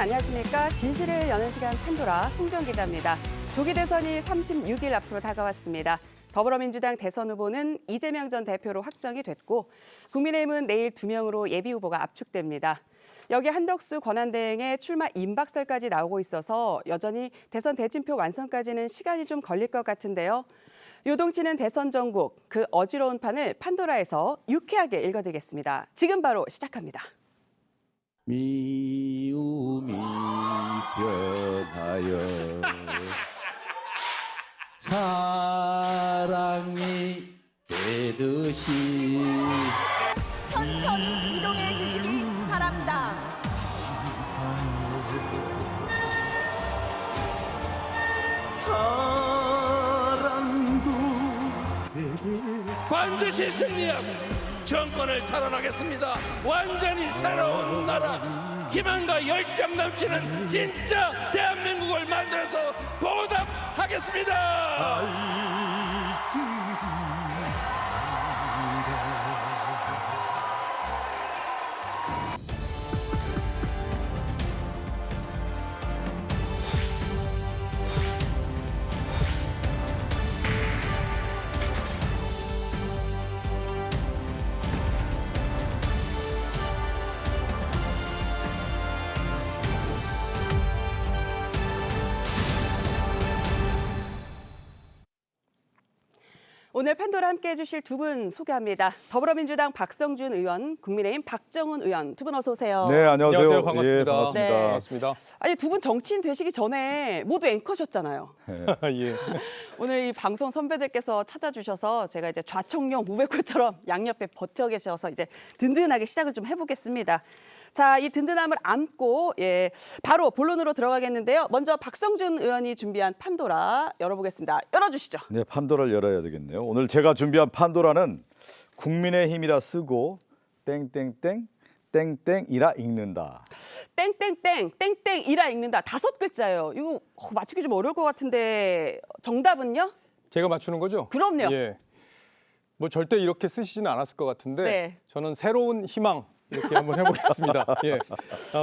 안녕하십니까. 진실을 여는 시간 판도라 송정 기자입니다. 조기 대선이 36일 앞으로 다가왔습니다. 더불어민주당 대선 후보는 이재명 전 대표로 확정이 됐고 국민의힘은 내일 2명으로 예비 후보가 압축됩니다. 여기 한덕수 권한대행의 출마 임박설까지 나오고 있어서 여전히 대선 대진표 완성까지는 시간이 좀 걸릴 것 같은데요. 요동치는 대선 전국, 그 어지러운 판을 판도라에서 유쾌하게 읽어드리겠습니다. 지금 바로 시작합니다. 미움이 변하여 사랑이 되듯이 천천히 이동해 주시기 바랍니다. 반드시 승리하고 정권을 탈환하겠습니다. 완전히 새로운 나라, 희망과 열정 넘치는 진짜 대한민국을 만들어서 보답하겠습니다. 오늘 판도라 함께해 주실 두 분 소개합니다. 더불어민주당 박성준 의원, 국민의힘 박정훈 의원 두 분 어서 오세요. 네, 안녕하세요. 반갑습니다. 예, 반갑습니다. 네. 반갑습니다. 아니 두 분 정치인 되시기 전에 모두 앵커셨잖아요. 예. 오늘 이 방송 선배들께서 찾아주셔서 제가 이제 좌청룡 우백호처럼 양옆에 버텨 계셔서 이제 든든하게 시작을 좀 해보겠습니다. 자, 이 든든함을 안고 바로 본론으로 들어가겠는데요. 먼저 박성준 의원이 준비한 판도라 열어보겠습니다. 열어주시죠. 네, 판도라를 열어야 되겠네요. 오늘 제가 준비한 판도라는 국민의힘이라 쓰고 땡땡땡 땡땡이라 읽는다. 땡땡땡 땡땡이라 읽는다. 5글자예요. 이거 맞추기 좀 어려울 것 같은데 정답은요? 제가 맞추는 거죠? 그럼요. 예. 뭐 절대 이렇게 쓰시지는 않았을 것 같은데 네. 저는 새로운 희망 이렇게 한번 해보겠습니다. 예.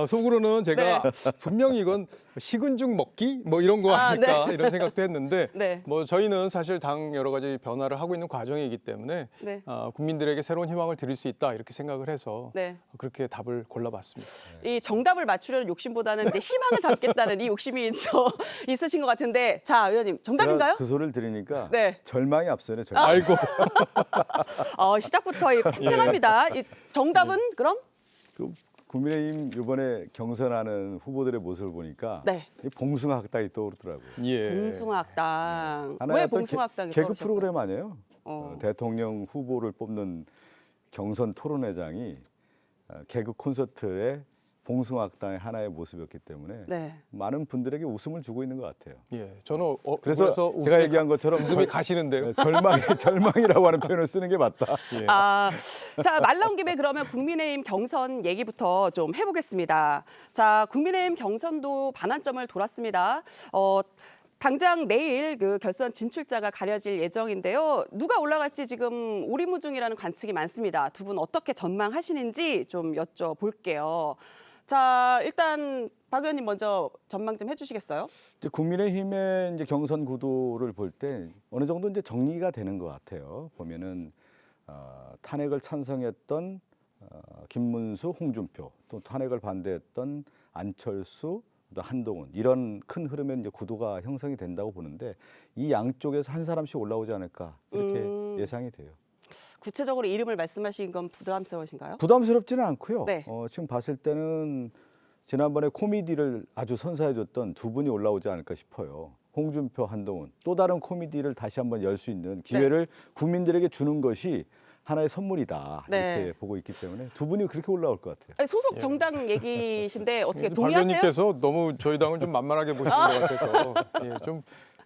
속으로는 제가 분명히 이건 식은 죽 먹기 뭐 이런 거 아닐까 네. 이런 생각도 했는데 네. 뭐 저희는 사실 당 여러 가지 변화를 하고 있는 과정이기 때문에 네. 국민들에게 새로운 희망을 드릴 수 있다 이렇게 생각을 해서 네. 그렇게 답을 골라봤습니다. 이 정답을 맞추려는 욕심보다는 이제 희망을 담겠다는 이 욕심이 있으신 것 같은데, 자 의원님 정답인가요? 제가 그 소리를 들으니까 네. 절망이 앞서네. 절망. 아이고. 시작부터 팽팽합니다. 이 정답은 그럼? 그 국민의힘 이번에 경선하는 후보들의 모습을 보니까 네. 이 봉숭아학당이 떠오르더라고요. 예. 봉숭아학당. 하나의 왜 어떤 봉숭아학당이 개그 떠오르셨어요? 프로그램 아니에요? 어. 대통령 후보를 뽑는 경선 토론회장이 개그 콘서트의 봉숭아학당의 하나의 모습이었기 때문에 네. 많은 분들에게 웃음을 주고 있는 것 같아요. 예. 저는 그래서 제가 얘기한 것처럼 웃음이 가시는데요. 절망이라고 하는 표현을 쓰는 게 맞다. 예. 자, 말 나온 김에 그러면 국민의힘 경선 얘기부터 좀 해보겠습니다. 자, 국민의힘 경선도 반환점을 돌았습니다. 당장 내일 그 결선 진출자가 가려질 예정인데요. 누가 올라갈지 지금 오리무중이라는 관측이 많습니다. 두 분 어떻게 전망하시는지 좀 여쭤볼게요. 자, 일단 박 의원님 먼저 전망 좀 해주시겠어요? 이제 국민의힘의 이제 경선 구도를 볼 때 어느 정도 이제 정리가 되는 것 같아요. 보면은 탄핵을 찬성했던 김문수, 홍준표, 또 탄핵을 반대했던 안철수, 또 한동훈 이런 큰 흐름의 이제 구도가 형성이 된다고 보는데 이 양쪽에서 한 사람씩 올라오지 않을까 이렇게 예상이 돼요. 구체적으로 이름을 말씀하신 건 부담스러우신가요? 부담스럽지는 않고요. 네. 지금 봤을 때는 지난번에 코미디를 아주 선사해줬던 두 분이 올라오지 않을까 싶어요. 홍준표, 한동훈. 또 다른 코미디를 다시 한번 열 수 있는 기회를 국민들에게 주는 것이 하나의 선물이다. 네. 이렇게 보고 있기 때문에 두 분이 그렇게 올라올 것 같아요. 아니, 소속 정당 얘기신데 어떻게 박 동의하세요? 의원님께서 너무 저희 당을 좀 만만하게 보시는 것 같아서 예, 좀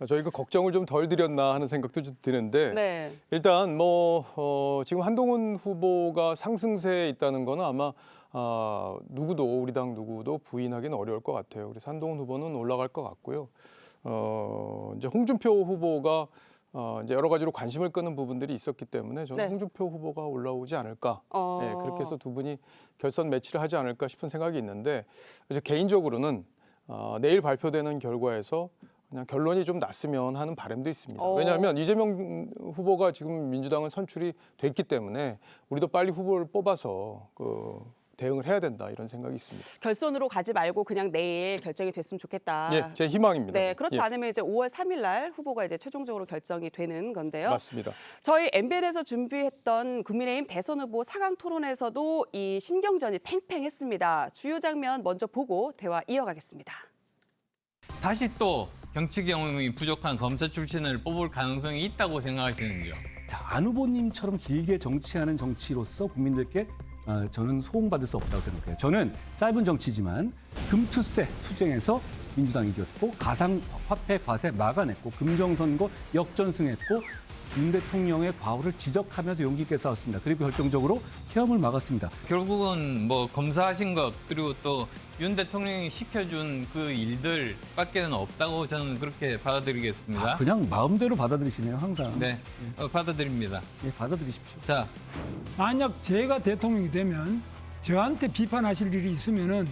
저희가 걱정을 좀 덜 드렸나 하는 생각도 좀 드는데 네. 일단 지금 한동훈 후보가 상승세에 있다는 거는 아마 누구도 우리 당 누구도 부인하기는 어려울 것 같아요. 그래서 한동훈 후보는 올라갈 것 같고요. 이제 홍준표 후보가 이제 여러 가지로 관심을 끄는 부분들이 있었기 때문에 저는 네. 홍준표 후보가 올라오지 않을까. 네, 그렇게 해서 두 분이 결선 매치를 하지 않을까 싶은 생각이 있는데 그래서 개인적으로는 내일 발표되는 결과에서 그냥 결론이 좀 났으면 하는 바람도 있습니다. 왜냐하면 이재명 후보가 지금 민주당은 선출이 됐기 때문에 우리도 빨리 후보를 뽑아서 대응을 해야 된다 이런 생각이 있습니다. 결선으로 가지 말고 그냥 내일 결정이 됐으면 좋겠다. 예, 제 희망입니다. 네, 그렇지 예, 않으면 이제 5월 3일 날 후보가 이제 최종적으로 결정이 되는 건데요. 맞습니다. 저희 MBN에서 준비했던 국민의힘 대선 후보 4강 토론에서도 이 신경전이 팽팽했습니다. 주요 장면 먼저 보고 대화 이어가겠습니다. 다시 또 정치 경험이 부족한 검사 출신을 뽑을 가능성이 있다고 생각하시는지요? 자, 안 후보님처럼 길게 정치하는 정치로서 국민들께 저는 소홍받을 수 없다고 생각해요. 저는 짧은 정치지만 금투세 투쟁에서 민주당이 이겼고 가상화폐 과세 막아냈고 금정선거 역전승했고 윤 대통령의 과오를 지적하면서 용기 있게 싸웠습니다. 그리고 결정적으로 폐업을 막았습니다. 결국은 뭐 검사하신 것 그리고 또 윤 대통령이 시켜준 그 일들밖에는 없다고 저는 그렇게 받아들이겠습니다. 그냥 마음대로 받아들이시네요, 항상. 네, 받아들입니다. 예, 받아들이십시오. 자, 만약 제가 대통령이 되면 저한테 비판하실 일이 있으면은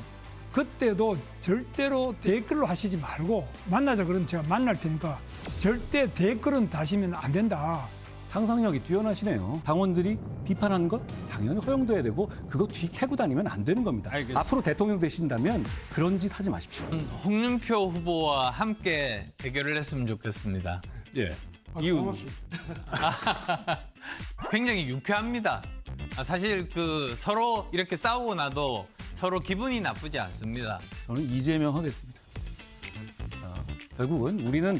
그때도 절대로 댓글로 하시지 말고 만나자 그러면 제가 만날 테니까 절대 댓글은 다시면 안 된다. 상상력이 뛰어나시네요. 당원들이 비판하는 것 당연히 허용돼야 되고 그거 뒤 캐고 다니면 안 되는 겁니다. 알겠습니다. 앞으로 대통령 되신다면 그런 짓 하지 마십시오. 홍준표 후보와 함께 대결을 했으면 좋겠습니다. 예. 이유는 굉장히 유쾌합니다. 사실 서로 이렇게 싸우고 나도 서로 기분이 나쁘지 않습니다. 저는 이재명 하겠습니다. 결국은 우리는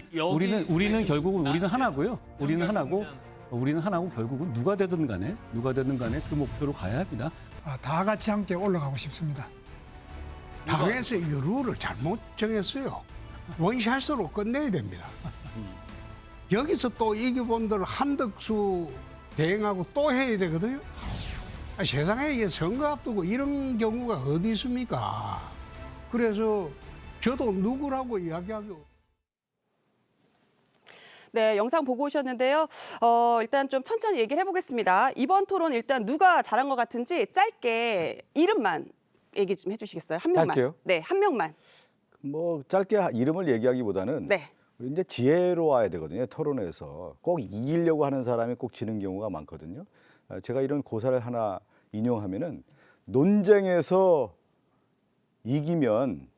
결국은 우리는 하나고요. 우리는 하나고 결국은 누가 되든 간에 그 목표로 가야 합니다. 다 같이 함께 올라가고 싶습니다. 당에서 이 룰을 잘못 정했어요. 원샷으로 끝내야 됩니다. 여기서 또 이기본들 한덕수 대행하고 또 해야 되거든요. 세상에 이게 선거 앞두고 이런 경우가 어디 있습니까? 그래서 저도 누구라고 이야기하고. 네, 영상 보고 오셨는데요. 일단 좀 천천히 얘기를 해보겠습니다. 이번 토론 일단 누가 잘한 것 같은지 짧게 이름만 얘기 좀 해주시겠어요? 한 명만. 짧게요? 네, 한 명만. 뭐 짧게 이름을 얘기하기보다는 네. 우리 이제 지혜로워야 되거든요. 토론에서 꼭 이기려고 하는 사람이 꼭 지는 경우가 많거든요. 제가 이런 고사를 하나 인용하면은 논쟁에서 이기면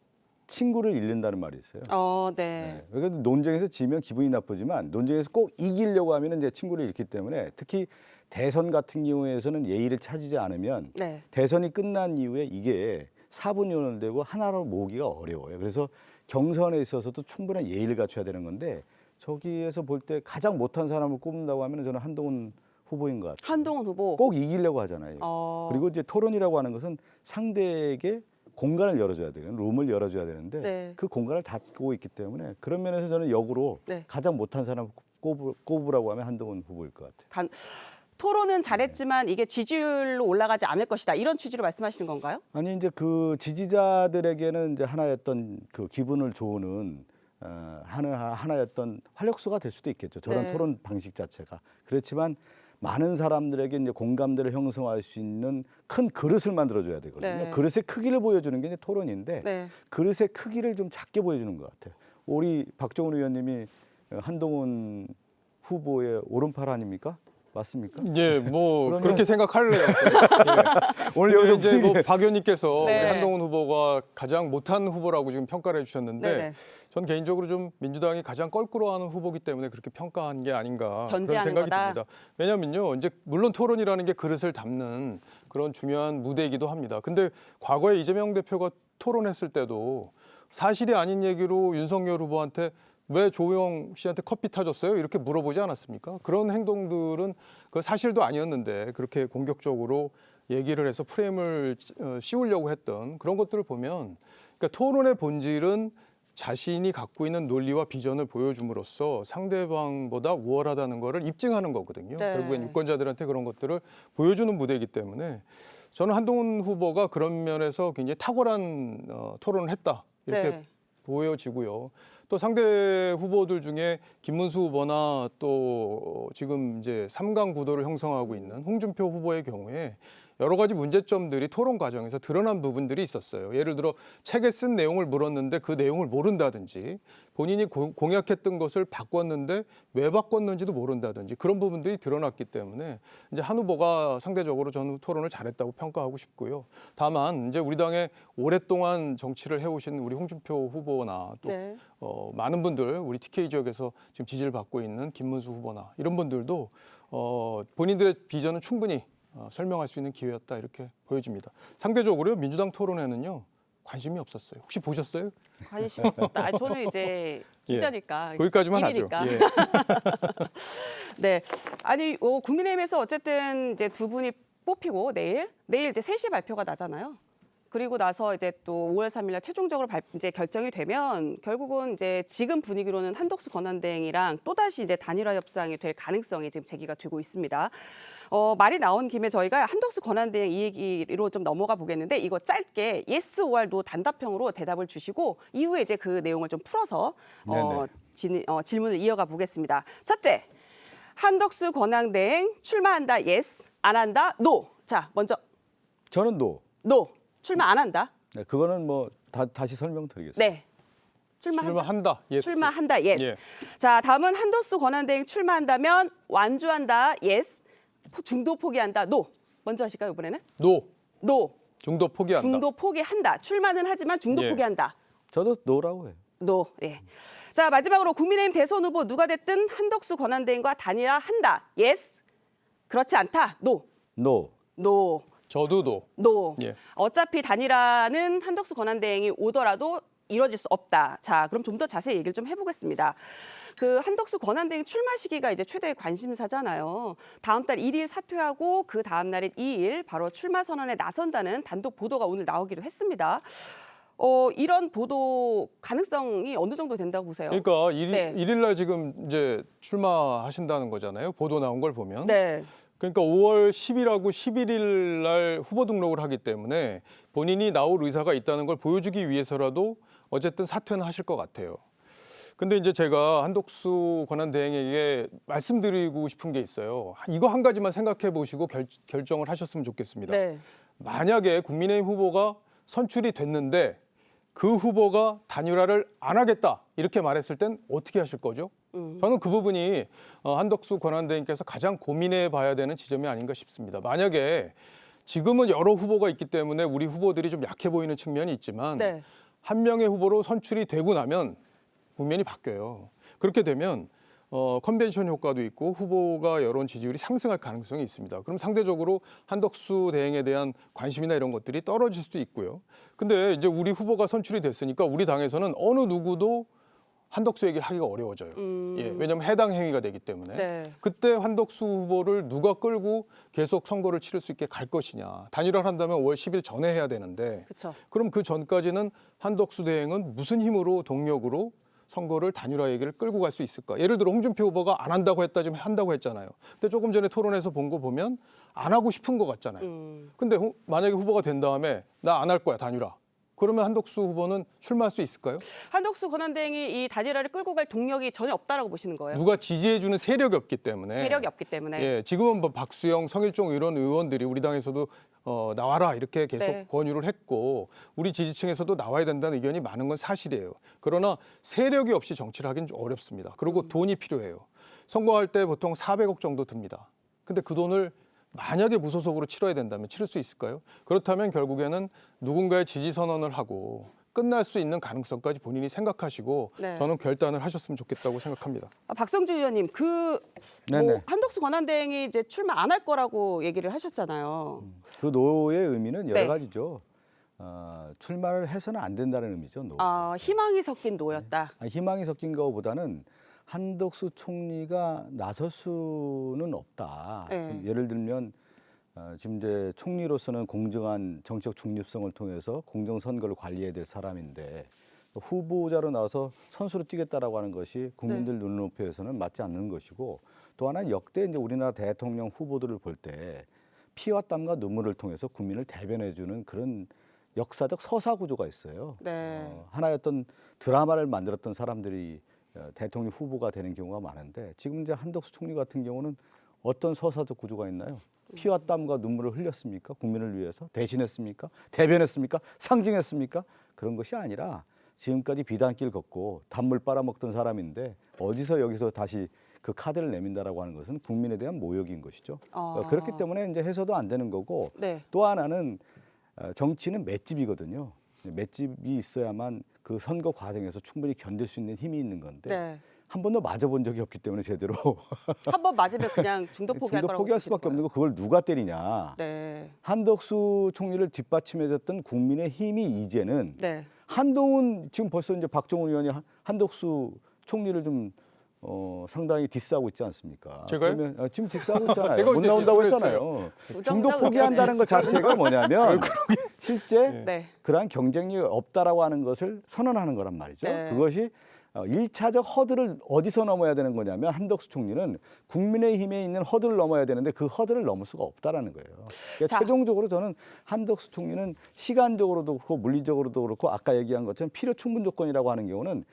친구를 잃는다는 말이 있어요. 네. 그러니까 논쟁에서 지면 기분이 나쁘지만 논쟁에서 꼭 이기려고 하면 이제 친구를 잃기 때문에 특히 대선 같은 경우에서는 예의를 찾지 않으면 네. 대선이 끝난 이후에 이게 사분열되고 하나로 모으기가 어려워요. 그래서 경선에 있어서도 충분한 예의를 갖춰야 되는 건데 저기에서 볼 때 가장 못한 사람을 꼽는다고 하면 저는 한동훈 후보인 것 같아요. 한동훈 후보. 꼭 이기려고 하잖아요. 그리고 이제 토론이라고 하는 것은 상대에게 공간을 열어줘야 돼요. 룸을 열어줘야 되는데 네. 그 공간을 닫고 있기 때문에 그런 면에서 저는 역으로 네. 가장 못한 사람을 꼽으라고 하면 한동훈 후보일 것 같아요. 토론은 잘했지만 이게 지지율로 올라가지 않을 것이다. 이런 취지로 말씀하시는 건가요? 아니 이제 그 지지자들에게는 이제 하나였던 그 기분을 좋으는 하나였던 활력소가 될 수도 있겠죠. 저런 네. 토론 방식 자체가. 그렇지만 많은 사람들에게 이제 공감대를 형성할 수 있는 큰 그릇을 만들어줘야 되거든요. 네. 그릇의 크기를 보여주는 게 이제 토론인데 네. 그릇의 크기를 좀 작게 보여주는 것 같아요. 우리 박정훈 의원님이 한동훈 후보의 오른팔 아닙니까? 맞습니까? 예, 뭐 그러면- 그렇게 생각할래요. 오늘 여기서 여기서 이제 뭐 박 의원님께서 네. 우리 한동훈 후보가 가장 못한 후보라고 지금 평가를 해주셨는데 네네. 전 개인적으로 좀 민주당이 가장 껄끄러워하는 후보기 때문에 그렇게 평가한 게 아닌가 그런 견제하는 생각이 거다. 듭니다. 왜냐면요, 이제 물론 토론이라는 게 그릇을 담는 그런 중요한 무대이기도 합니다. 근데 과거에 이재명 대표가 토론했을 때도 사실이 아닌 얘기로 윤석열 후보한테 왜 조영 씨한테 커피 타줬어요? 이렇게 물어보지 않았습니까? 그런 행동들은 그 사실도 아니었는데 그렇게 공격적으로 얘기를 해서 프레임을 씌우려고 했던 그런 것들을 보면 그러니까 토론의 본질은 자신이 갖고 있는 논리와 비전을 보여줌으로써 상대방보다 우월하다는 거를 입증하는 거거든요. 네. 결국엔 유권자들한테 그런 것들을 보여주는 무대이기 때문에 저는 한동훈 후보가 그런 면에서 굉장히 탁월한 토론을 했다. 이렇게 네. 보여지고요. 또 상대 후보들 중에 김문수 후보나 또 지금 이제 3강 구도를 형성하고 있는 홍준표 후보의 경우에 여러 가지 문제점들이 토론 과정에서 드러난 부분들이 있었어요. 예를 들어 책에 쓴 내용을 물었는데 그 내용을 모른다든지 본인이 공약했던 것을 바꿨는데 왜 바꿨는지도 모른다든지 그런 부분들이 드러났기 때문에 이제 한 후보가 상대적으로 저는 토론을 잘했다고 평가하고 싶고요. 다만 이제 우리 당에 오랫동안 정치를 해오신 우리 홍준표 후보나 또 네. 많은 분들 우리 TK 지역에서 지금 지지를 받고 있는 김문수 후보나 이런 분들도 본인들의 비전은 충분히 설명할 수 있는 기회였다 이렇게 보여집니다. 상대적으로 민주당 토론회는요 관심이 없었어요. 혹시 보셨어요? 관심 없었다. 아니, 저는 이제 기자니까 거기까지만 일이니까. 하죠. 예. 네, 아니 국민의힘에서 어쨌든 이제 두 분이 뽑히고 내일 이제 3시 발표가 나잖아요. 그리고 나서 이제 또 5월 3일 날 최종적으로 이제 결정이 되면 결국은 이제 지금 분위기로는 한덕수 권한대행이랑 또다시 이제 단일화 협상이 될 가능성이 지금 제기가 되고 있습니다. 말이 나온 김에 저희가 한덕수 권한대행 이 얘기로 좀 넘어가 보겠는데 이거 짧게 yes or no 단답형으로 대답을 주시고 이후에 이제 그 내용을 좀 풀어서 질문을 이어가 보겠습니다. 첫째, 한덕수 권한대행 출마한다 yes, 안 한다 no. 자, 먼저 저는 no. no. 출마 안 한다. 네, 그거는 뭐 다시 설명드리겠습니다. 네. 출마한다. 예스. 출마한다. 예스. 예. 자, 다음은 한덕수 권한대행 출마한다면 완주한다. 예스. 중도 포기한다. 노. 먼저 하실까요, 이번에는? 노. 중도 포기한다. 중도 포기한다. 출마는 하지만 중도 예. 포기한다. 저도 no라고 해요. 노. 예. 자, 마지막으로 국민의힘 대선 후보 누가 됐든 한덕수 권한대행과 단일화한다. 예스. 그렇지 않다. 노. no. 저도 노. 예. 어차피 단일화는 한덕수 권한대행이 오더라도 이뤄질 수 없다. 자, 그럼 좀 더 자세히 얘기를 좀 해보겠습니다. 그 한덕수 권한대행 출마 시기가 이제 최대의 관심사잖아요. 다음 달 1일 사퇴하고 그 다음 날인 2일 바로 출마 선언에 나선다는 단독 보도가 오늘 나오기도 했습니다. 이런 보도 가능성이 어느 정도 된다고 보세요? 그러니까 1일 날 지금 이제 출마하신다는 거잖아요. 보도 나온 걸 보면. 네. 그러니까 5월 10일하고 11일 날 후보 등록을 하기 때문에 본인이 나올 의사가 있다는 걸 보여주기 위해서라도 어쨌든 사퇴는 하실 것 같아요. 근데 이제 제가 한덕수 권한대행에게 말씀드리고 싶은 게 있어요. 이거 한 가지만 생각해 보시고 결정을 하셨으면 좋겠습니다. 네. 만약에 국민의힘 후보가 선출이 됐는데 그 후보가 단일화를 안 하겠다 이렇게 말했을 땐 어떻게 하실 거죠? 저는 그 부분이 한덕수 권한대행께서 가장 고민해 봐야 되는 지점이 아닌가 싶습니다. 만약에 지금은 여러 후보가 있기 때문에 우리 후보들이 좀 약해 보이는 측면이 있지만 네. 한 명의 후보로 선출이 되고 나면 국면이 바뀌어요. 그렇게 되면 컨벤션 효과도 있고 후보가 여론 지지율이 상승할 가능성이 있습니다. 그럼 상대적으로 한덕수 대행에 대한 관심이나 이런 것들이 떨어질 수도 있고요. 근데 이제 우리 후보가 선출이 됐으니까 우리 당에서는 어느 누구도 한덕수 얘기를 하기가 어려워져요. 예, 왜냐하면 해당 행위가 되기 때문에. 네. 그때 한덕수 후보를 누가 끌고 계속 선거를 치를 수 있게 갈 것이냐. 단일화를 한다면 5월 10일 전에 해야 되는데 그쵸. 그럼 그 전까지는 한덕수 대행은 무슨 힘으로 동력으로 선거를 단일화 얘기를 끌고 갈 수 있을까? 예를 들어 홍준표 후보가 안 한다고 했다 지금 한다고 했잖아요. 근데 조금 전에 토론에서 본 거 보면 안 하고 싶은 것 같잖아요. 근데 만약에 후보가 된 다음에 나 안 할 거야 단일화. 그러면 한덕수 후보는 출마할 수 있을까요? 한덕수 권한대행이 이 단일화를 끌고 갈 동력이 전혀 없다라고 보시는 거예요? 누가 지지해주는 세력이 없기 때문에. 세력이 없기 때문에. 예, 지금은 뭐 박수영, 성일종 이런 의원들이 우리 당에서도 나와라 이렇게 계속 네. 권유를 했고 우리 지지층에서도 나와야 된다는 의견이 많은 건 사실이에요. 그러나 세력이 없이 정치를 하기는 좀 어렵습니다. 그리고 돈이 필요해요. 선거할 때 보통 400억 정도 듭니다. 근데 그 돈을 만약에 무소속으로 치러야 된다면 치를 수 있을까요? 그렇다면 결국에는 누군가의 지지 선언을 하고 끝날 수 있는 가능성까지 본인이 생각하시고 네. 저는 결단을 하셨으면 좋겠다고 생각합니다. 박성주 의원님, 네네. 한덕수 권한대행이 이제 출마 안 할 거라고 얘기를 하셨잖아요. 그 노의 의미는 여러 네. 가지죠. 출마를 해서는 안 된다는 의미죠. 노. 희망이 섞인 노였다. 희망이 섞인 것보다는 한덕수 총리가 나설 수는 없다. 네. 예를 들면 지금 이제 총리로서는 공정한 정책 중립성을 통해서 공정 선거를 관리해야 될 사람인데 후보자로 나와서 선수로 뛰겠다라고 하는 것이 국민들 눈높이에서는 맞지 않는 것이고 또 하나 역대 이제 우리나라 대통령 후보들을 볼 때 피와 땀과 눈물을 통해서 국민을 대변해주는 그런 역사적 서사 구조가 있어요. 네. 하나의 어떤 드라마를 만들었던 사람들이 대통령 후보가 되는 경우가 많은데 지금 이제 한덕수 총리 같은 경우는 어떤 서사적 구조가 있나요? 피와 땀과 눈물을 흘렸습니까? 국민을 위해서 대신했습니까? 대변했습니까? 상징했습니까? 그런 것이 아니라 지금까지 비단길 걷고 단물 빨아먹던 사람인데 어디서 여기서 다시 그 카드를 내민다라고 하는 것은 국민에 대한 모욕인 것이죠. 그렇기 때문에 이제 해서도 안 되는 거고 네. 또 하나는 정치는 맷집이거든요. 맷집이 있어야만 그 선거 과정에서 충분히 견딜 수 있는 힘이 있는 건데 네. 한 번도 맞아본 적이 없기 때문에 제대로 한 번 맞으면 그냥 중도 포기할 중도 거라고 포기할 보시는 수밖에 없는 거예요? 거 그걸 누가 때리냐. 네. 한덕수 총리를 뒷받침해줬던 국민의 힘이 이제는 네. 한동훈 지금 벌써 이제 박정훈 의원이 한덕수 총리를 좀 상당히 디스하고 있지 않습니까? 제가요? 그러면 지금 디스하고 있잖아요. 제가 못 언제 나온다고 디스를 했잖아요. 중도 부정적으로 포기한다는 것 자체가 뭐냐면 실제 네. 그러한 경쟁력이 없다라고 하는 것을 선언하는 거란 말이죠. 네. 그것이 1차적 허들을 어디서 넘어야 되는 거냐면 한덕수 총리는 국민의힘에 있는 허들을 넘어야 되는데 그 허들을 넘을 수가 없다라는 거예요. 그러니까 자. 최종적으로 저는 한덕수 총리는 시간적으로도 그렇고 물리적으로도 그렇고 아까 얘기한 것처럼 필요 충분 조건이라고 하는 경우는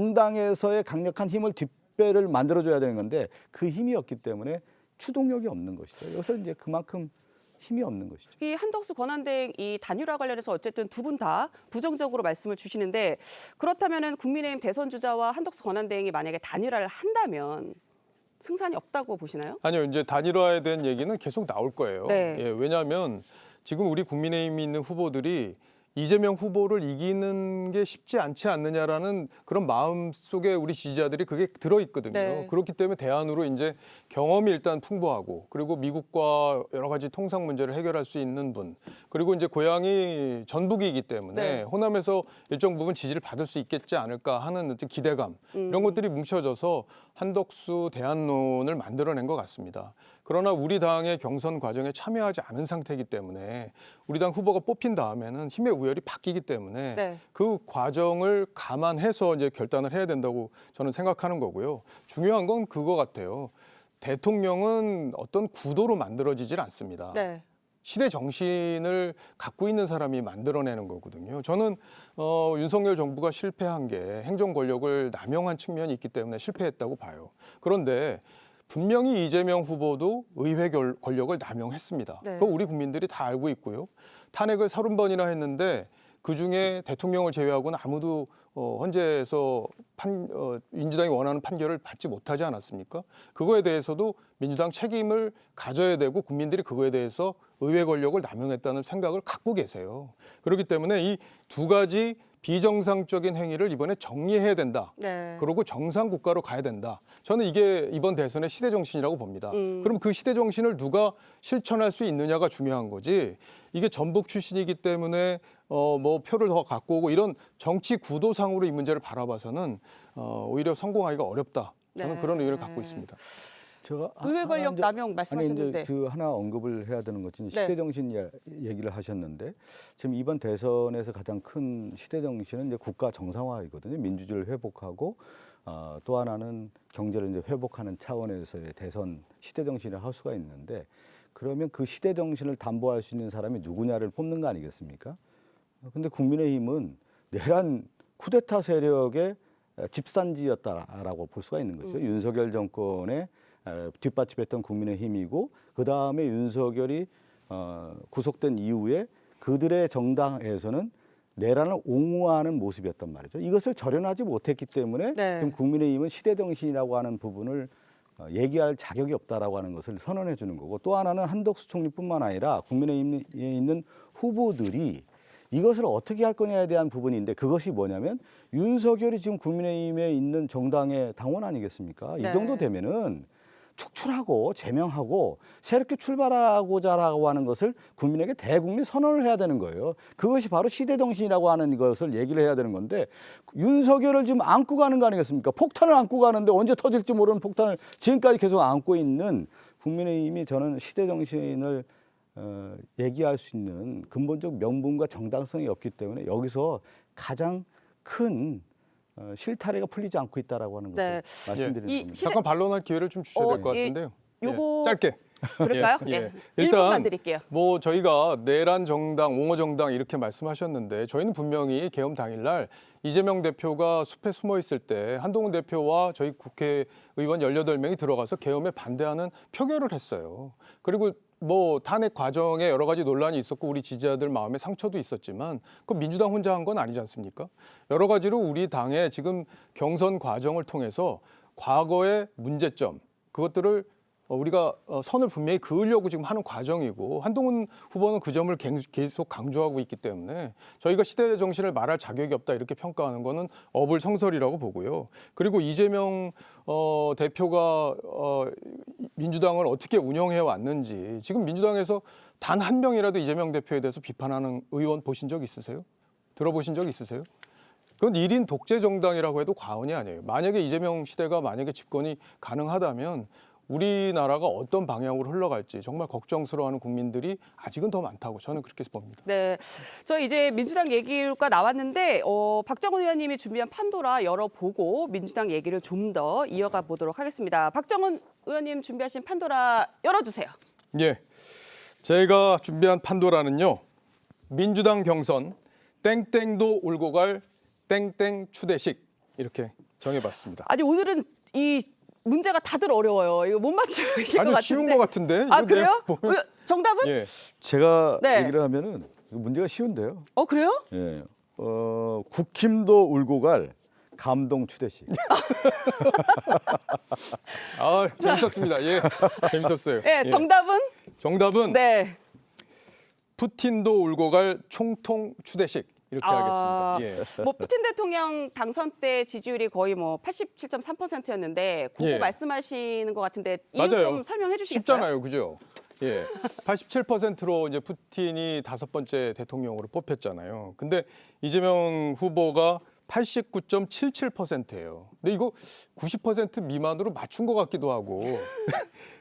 정당에서의 강력한 힘을 뒷배를 만들어줘야 되는 건데 그 힘이 없기 때문에 추동력이 없는 것이죠. 여기서 이제 그만큼 힘이 없는 것이죠. 이 한덕수 권한대행 이 단일화 관련해서 어쨌든 두 분 다 부정적으로 말씀을 주시는데 그렇다면은 국민의힘 대선 주자와 한덕수 권한대행이 만약에 단일화를 한다면 승산이 없다고 보시나요? 아니요, 이제 단일화에 대한 얘기는 계속 나올 거예요. 네. 예, 왜냐하면 지금 우리 국민의힘에 있는 후보들이 이재명 후보를 이기는 게 쉽지 않지 않느냐라는 그런 마음 속에 우리 지지자들이 그게 들어있거든요. 네. 그렇기 때문에 대안으로 이제 경험이 일단 풍부하고 그리고 미국과 여러 가지 통상 문제를 해결할 수 있는 분 그리고 이제 고향이 전북이기 때문에 네. 호남에서 일정 부분 지지를 받을 수 있겠지 않을까 하는 어떤 기대감 이런 것들이 뭉쳐져서 한덕수 대안론을 만들어낸 것 같습니다. 그러나 우리 당의 경선 과정에 참여하지 않은 상태이기 때문에 우리 당 후보가 뽑힌 다음에는 힘의 우열이 바뀌기 때문에 네. 그 과정을 감안해서 이제 결단을 해야 된다고 저는 생각하는 거고요. 중요한 건 그거 같아요. 대통령은 어떤 구도로 만들어지질 않습니다. 네. 시대 정신을 갖고 있는 사람이 만들어내는 거거든요. 저는 윤석열 정부가 실패한 게 행정 권력을 남용한 측면이 있기 때문에 실패했다고 봐요. 그런데 분명히 이재명 후보도 의회 권력을 남용했습니다. 네. 그거 우리 국민들이 다 알고 있고요. 탄핵을 30번이나 했는데 그중에 대통령을 제외하고는 아무도 헌재에서 민주당이 원하는 판결을 받지 못하지 않았습니까? 그거에 대해서도 민주당 책임을 가져야 되고 국민들이 그거에 대해서 의회 권력을 남용했다는 생각을 갖고 계세요. 그렇기 때문에 이 두 가지 비정상적인 행위를 이번에 정리해야 된다. 네. 그리고 정상 국가로 가야 된다. 저는 이게 이번 대선의 시대 정신이라고 봅니다. 그럼 그 시대 정신을 누가 실천할 수 있느냐가 중요한 거지. 이게 전북 출신이기 때문에 뭐 표를 더 갖고 오고 이런 정치 구도상으로 이 문제를 바라봐서는 오히려 성공하기가 어렵다. 저는 네. 그런 의견을 갖고 있습니다. 제가 의회 권력 하나 이제- 남용 말씀하셨는데. 아니 이제 그 하나 언급을 해야 되는 것은 네. 시대 정신 얘기를 하셨는데 지금 이번 대선에서 가장 큰 시대 정신은 이제 국가 정상화이거든요. 민주주의를 회복하고 또 하나는 경제를 이제 회복하는 차원에서의 대선 시대 정신을 할 수가 있는데 그러면 그 시대 정신을 담보할 수 있는 사람이 누구냐를 뽑는 거 아니겠습니까? 근데 국민의힘은 내란 쿠데타 세력의 집산지였다라고 볼 수가 있는 거죠. 윤석열 정권의 뒷받침했던 국민의힘이고 그다음에 윤석열이 구속된 이후에 그들의 정당에서는 내란을 옹호하는 모습이었단 말이죠. 이것을 절연하지 못했기 때문에 네. 지금 국민의힘은 시대정신이라고 하는 부분을 얘기할 자격이 없다라고 하는 것을 선언해 주는 거고 또 하나는 한덕수 총리뿐만 아니라 국민의힘에 있는 후보들이 이것을 어떻게 할 거냐에 대한 부분인데 그것이 뭐냐면 윤석열이 지금 국민의힘에 있는 정당의 당원 아니겠습니까? 이 네. 정도 되면은 축출하고 제명하고 새롭게 출발하고자라고 하는 것을 국민에게 대국민 선언을 해야 되는 거예요. 그것이 바로 시대정신이라고 하는 것을 얘기를 해야 되는 건데 윤석열을 지금 안고 가는 거 아니겠습니까? 폭탄을 안고 가는데 언제 터질지 모르는 폭탄을 지금까지 계속 안고 있는 국민의힘이 저는 시대정신을 얘기할 수 있는 근본적 명분과 정당성이 없기 때문에 여기서 가장 큰 실타래가 풀리지 않고 있다라고 하는 것을 네. 말씀드리는 이 겁니다. 시- 잠깐 반론할 기회를 좀 주셔야 될 것 예, 같은데요. 요거 짧게. 그럴까요? 예. 네. 일단 1분만 드릴게요. 뭐 저희가 내란 정당, 옹호 정당 이렇게 말씀하셨는데 저희는 분명히 계엄 당일날 이재명 대표가 숲에 숨어 있을 때 한동훈 대표와 저희 국회의원 18명이 들어가서 계엄에 반대하는 표결을 했어요. 그리고 뭐 탄핵 과정에 여러 가지 논란이 있었고 우리 지지자들 마음에 상처도 있었지만 그 민주당 혼자 한 건 아니지 않습니까? 여러 가지로 우리 당의 지금 경선 과정을 통해서 과거의 문제점 그것들을 우리가 선을 분명히 그으려고 지금 하는 과정이고 한동훈 후보는 그 점을 계속 강조하고 있기 때문에 저희가 시대 정신을 말할 자격이 없다 이렇게 평가하는 거는 어불성설이라고 보고요. 그리고 이재명 대표가 민주당을 어떻게 운영해 왔는지 지금 민주당에서 단 한 명이라도 이재명 대표에 대해서 비판하는 의원 보신 적 있으세요? 들어보신 적 있으세요? 그건 1인 독재 정당이라고 해도 과언이 아니에요. 만약에 이재명 시대가 만약에 집권이 가능하다면 우리나라가 어떤 방향으로 흘러갈지 정말 걱정스러워하는 국민들이 아직은 더 많다고 저는 그렇게 봅니다. 네, 저 이제 민주당 얘기가 나왔는데 박정원 의원님이 준비한 판도라 열어보고 민주당 얘기를 좀 더 이어가 보도록 하겠습니다. 박정원 의원님 준비하신 판도라 열어주세요. 예, 제가 준비한 판도라는요. 민주당 경선 땡땡도 울고 갈 땡땡 추대식 이렇게 정해봤습니다. 아니 오늘은 이 문제가 다들 어려워요. 이거 못 맞추실 것 아니 같은데. 쉬운 것 같은데. 아 이거 그래요? 내가 보면- 정답은? 예. 제가 네. 얘기를 하면은 문제가 쉬운데요. 그래요? 예. 국힘도 울고 갈 감동 추대식. 아 재밌었습니다. 예, 재밌었어요. 네, 예. 정답은? 네. 네. 푸틴도 울고 갈 총통 추대식 이렇게 하겠습니다. 예. 뭐 푸틴 대통령 당선 때 지지율이 거의 뭐 87.3%였는데 그거 예. 말씀하시는 것 같은데 이유 맞아요. 좀 설명해 주시겠어요? 쉽잖아요, 그죠? 예, 87%로 이제 푸틴이 5번째 대통령으로 뽑혔잖아요. 근데 이재명 후보가 89.77%예요. 근데 이거 90% 미만으로 맞춘 것 같기도 하고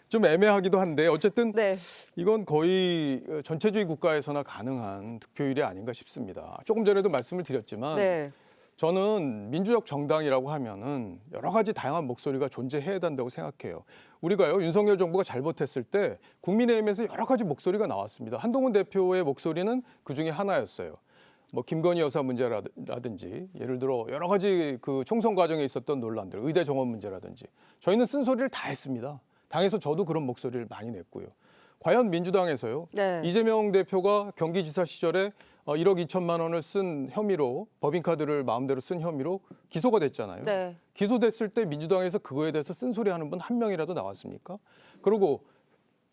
좀 애매하기도 한데 어쨌든 네. 이건 거의 전체주의 국가에서나 가능한 득표율이 아닌가 싶습니다. 조금 전에도 말씀을 드렸지만 네. 저는 민주적 정당이라고 하면은 여러 가지 다양한 목소리가 존재해야 된다고 생각해요. 우리가요 윤석열 정부가 잘못했을 때 국민의힘에서 여러 가지 목소리가 나왔습니다. 한동훈 대표의 목소리는 그 중에 하나였어요. 뭐 김건희 여사 문제라든지 예를 들어 여러 가지 그 총선 과정에 있었던 논란들, 의대 정원 문제라든지 저희는 쓴소리를 다 했습니다. 당에서 저도 그런 목소리를 많이 냈고요. 과연 민주당에서요. 네. 이재명 대표가 경기지사 시절에 1억 2천만 원을 쓴 혐의로 법인카드를 마음대로 쓴 혐의로 기소가 됐잖아요. 네. 기소됐을 때 민주당에서 그거에 대해서 쓴소리하는 분 한 명이라도 나왔습니까? 그리고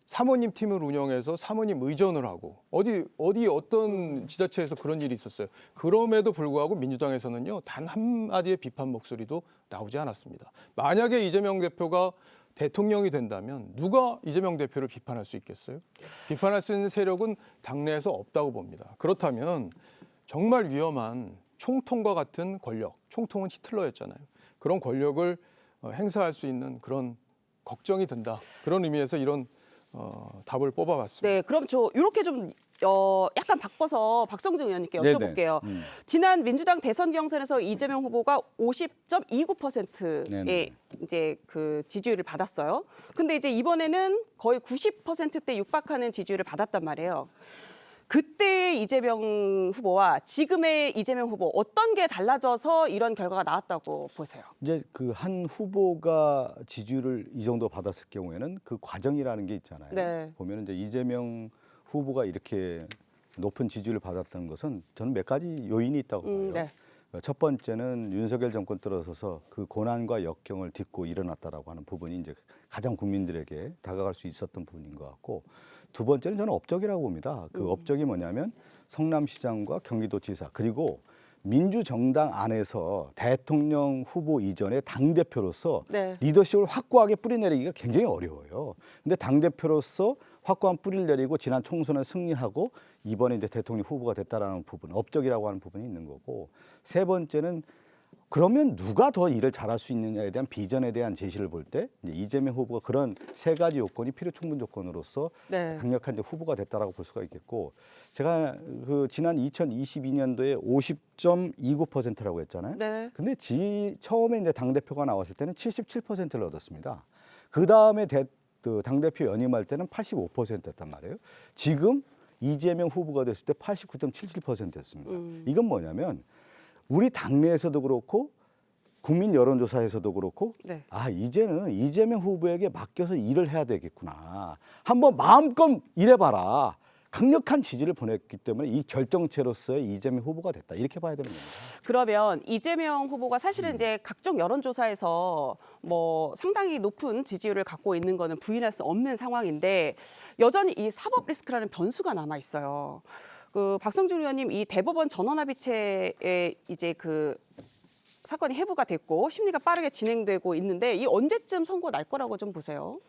사모님 팀을 운영해서 사모님 의전을 하고 어떤 지자체에서 그런 일이 있었어요. 그럼에도 불구하고 민주당에서는요 단 한마디의 비판 목소리도 나오지 않았습니다. 만약에 이재명 대표가 대통령이 된다면 누가 이재명 대표를 비판할 수 있겠어요? 비판할 수 있는 세력은 당내에서 없다고 봅니다. 그렇다면 정말 위험한 총통과 같은 권력, 총통은 히틀러였잖아요. 그런 권력을 행사할 수 있는 그런 걱정이 든다. 그런 의미에서 이런 답을 뽑아봤습니다. 네, 그럼 저 이렇게 좀 약간 바꿔서 박성중 의원님께 네네. 여쭤볼게요. 지난 민주당 대선 경선에서 이재명 후보가 50.29%의 네네. 이제 그 지지율을 받았어요. 근데 이제 이번에는 거의 90%대 육박하는 지지율을 받았단 말이에요. 그때의 이재명 후보와 지금의 이재명 후보 어떤 게 달라져서 이런 결과가 나왔다고 보세요? 이제 그 한 후보가 지지율을 이 정도 받았을 경우에는 그 과정이라는 게 있잖아요. 네. 보면 이제 이재명 후보가 이렇게 높은 지지율을 받았다는 것은 저는 몇 가지 요인이 있다고 봐요. 네. 첫 번째는 윤석열 정권 들어서서 그 고난과 역경을 딛고 일어났다라고 하는 부분이 이제 가장 국민들에게 다가갈 수 있었던 부분인 것 같고, 두 번째는 저는 업적이라고 봅니다. 그 업적이 뭐냐면 성남시장과 경기도지사 그리고 민주정당 안에서 대통령 후보 이전에 당대표로서 네. 리더십을 확고하게 뿌리내리기가 굉장히 어려워요. 근데 당대표로서 확고한 뿌리를 내리고 지난 총선에 승리하고 이번에 이제 대통령 후보가 됐다라는 부분, 업적이라고 하는 부분이 있는 거고, 세 번째는 그러면 누가 더 일을 잘할 수 있느냐에 대한 비전에 대한 제시를 볼 때 이재명 후보가 그런 세 가지 요건이 필요 충분 조건으로서 네. 강력한 이제 후보가 됐다라고 볼 수가 있겠고, 제가 그 지난 2022년도에 50.29%라고 했잖아요. 네. 근데 처음에 이제 당 대표가 나왔을 때는 77%를 얻었습니다. 그 다음에 그 당대표 연임할 때는 85%였단 말이에요. 지금 이재명 후보가 됐을 때 89.77%였습니다. 이건 뭐냐면 우리 당내에서도 그렇고 국민 여론조사에서도 그렇고 네. 아 이제는 이재명 후보에게 맡겨서 일을 해야 되겠구나. 한번 마음껏 일해봐라. 강력한 지지를 보냈기 때문에 이 결정체로서의 이재명 후보가 됐다. 이렇게 봐야 되는 겁니다. 그러면 이재명 후보가 사실은 이제 각종 여론조사에서 뭐 상당히 높은 지지율을 갖고 있는 거는 부인할 수 없는 상황인데 여전히 이 사법 리스크라는 변수가 남아 있어요. 그 박성준 의원님 이 대법원 전원합의체에 이제 그 사건이 해부가 됐고 심리가 빠르게 진행되고 있는데 이 언제쯤 선고 날 거라고 좀 보세요?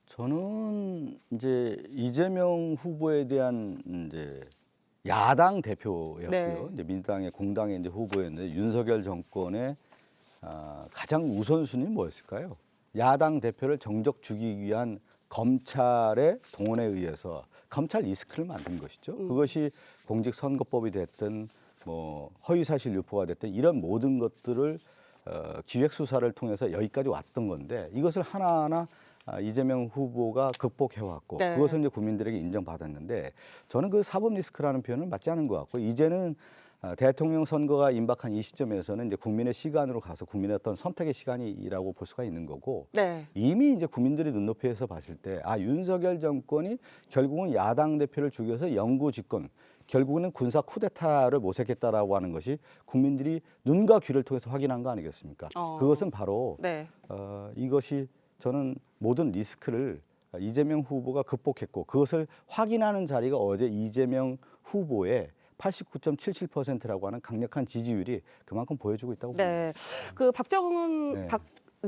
저는 이제 이재명 후보에 대한 이제 야당 대표였고요. 네. 이제 민주당의 공당의 이제 후보였는데 윤석열 정권의 가장 우선순위는 뭐였을까요? 야당 대표를 정적 주기 위한 검찰의 동원에 의해서 검찰 리스크를 만든 것이죠. 그것이 공직선거법이 됐든 뭐 허위사실 유포가 됐든 이런 모든 것들을 기획 수사를 통해서 여기까지 왔던 건데 이것을 하나하나 이재명 후보가 극복해왔고 네. 그것을 이제 국민들에게 인정받았는데 저는 그 사법 리스크라는 표현은 맞지 않은 것 같고 이제는 대통령 선거가 임박한 이 시점에서는 이제 국민의 시간으로 가서 국민의 어떤 선택의 시간이라고 볼 수가 있는 거고 네. 이미 이제 국민들이 눈높이에서 봤을 때 윤석열 정권이 결국은 야당 대표를 죽여서 영구 집권 결국은 군사 쿠데타를 모색했다라고 하는 것이 국민들이 눈과 귀를 통해서 확인한 거 아니겠습니까? 그것은 바로 네. 이것이 저는 모든 리스크를 이재명 후보가 극복했고 그것을 확인하는 자리가 어제 이재명 후보의 89.77%라고 하는 강력한 지지율이 그만큼 보여주고 있다고 봅니다. 네. 그 박정훈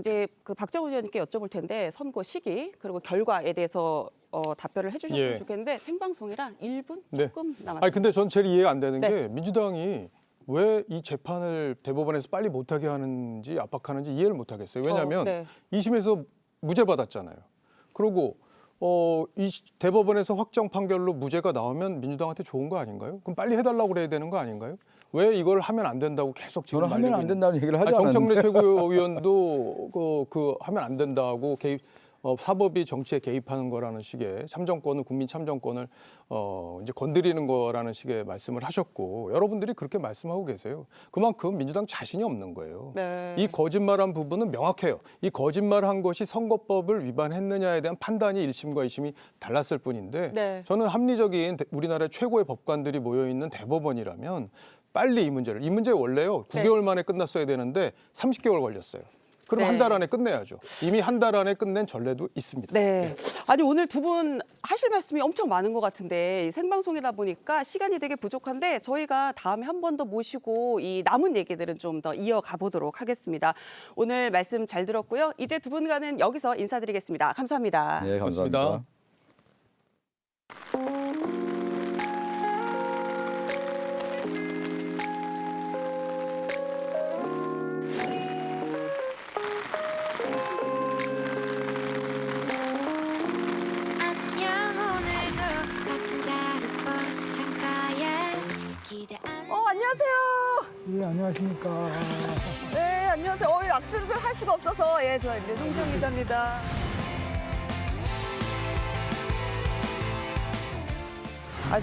네. 박정훈 의원님께 여쭤볼 텐데 선거 시기 그리고 결과에 대해서 답변을 해주셨으면 예. 좋겠는데 생방송이라 1분 네. 조금 남았습니다. 아니 근데 전 제일 이해가 안 되는 네. 게 민주당이 왜 이 재판을 대법원에서 빨리 못하게 하는지 압박하는지 이해를 못하겠어요. 왜냐하면 네. 2심에서 무죄 받았잖아요. 그리고 이 대법원에서 확정 판결로 무죄가 나오면 민주당한테 좋은 거 아닌가요? 그럼 빨리 해달라고 그래야 되는 거 아닌가요? 왜 이걸 하면 안 된다고 계속 지금 저는 하면 안 된다는 얘기를 하지 정청래 않았는데. 최고위원도 그 하면 안 된다고 사법이 정치에 개입하는 거라는 식의 참정권을 국민 참정권을 이제 건드리는 거라는 식의 말씀을 하셨고 여러분들이 그렇게 말씀하고 계세요. 그만큼 민주당 자신이 없는 거예요. 네. 이 거짓말한 부분은 명확해요. 이 거짓말한 것이 선거법을 위반했느냐에 대한 판단이 1심과 2심이 달랐을 뿐인데 네. 저는 합리적인 우리나라의 최고의 법관들이 모여 있는 대법원이라면 빨리 이 문제 원래요 9개월 만에 끝났어야 되는데 30개월 걸렸어요. 그럼 네. 한 달 안에 끝내야죠. 이미 한 달 안에 끝낸 전례도 있습니다. 네. 아니 오늘 두 분 하실 말씀이 엄청 많은 것 같은데 생방송이다 보니까 시간이 되게 부족한데 저희가 다음에 한 번 더 모시고 이 남은 얘기들은 좀 더 이어가 보도록 하겠습니다. 오늘 말씀 잘 들었고요. 이제 두 분과는 여기서 인사드리겠습니다. 감사합니다. 네, 감사합니다. 고맙습니다. 안녕하세요. 예, 안녕하십니까. 네, 안녕하세요. 악수를 할 수가 없어서 저 송정 기자입니다.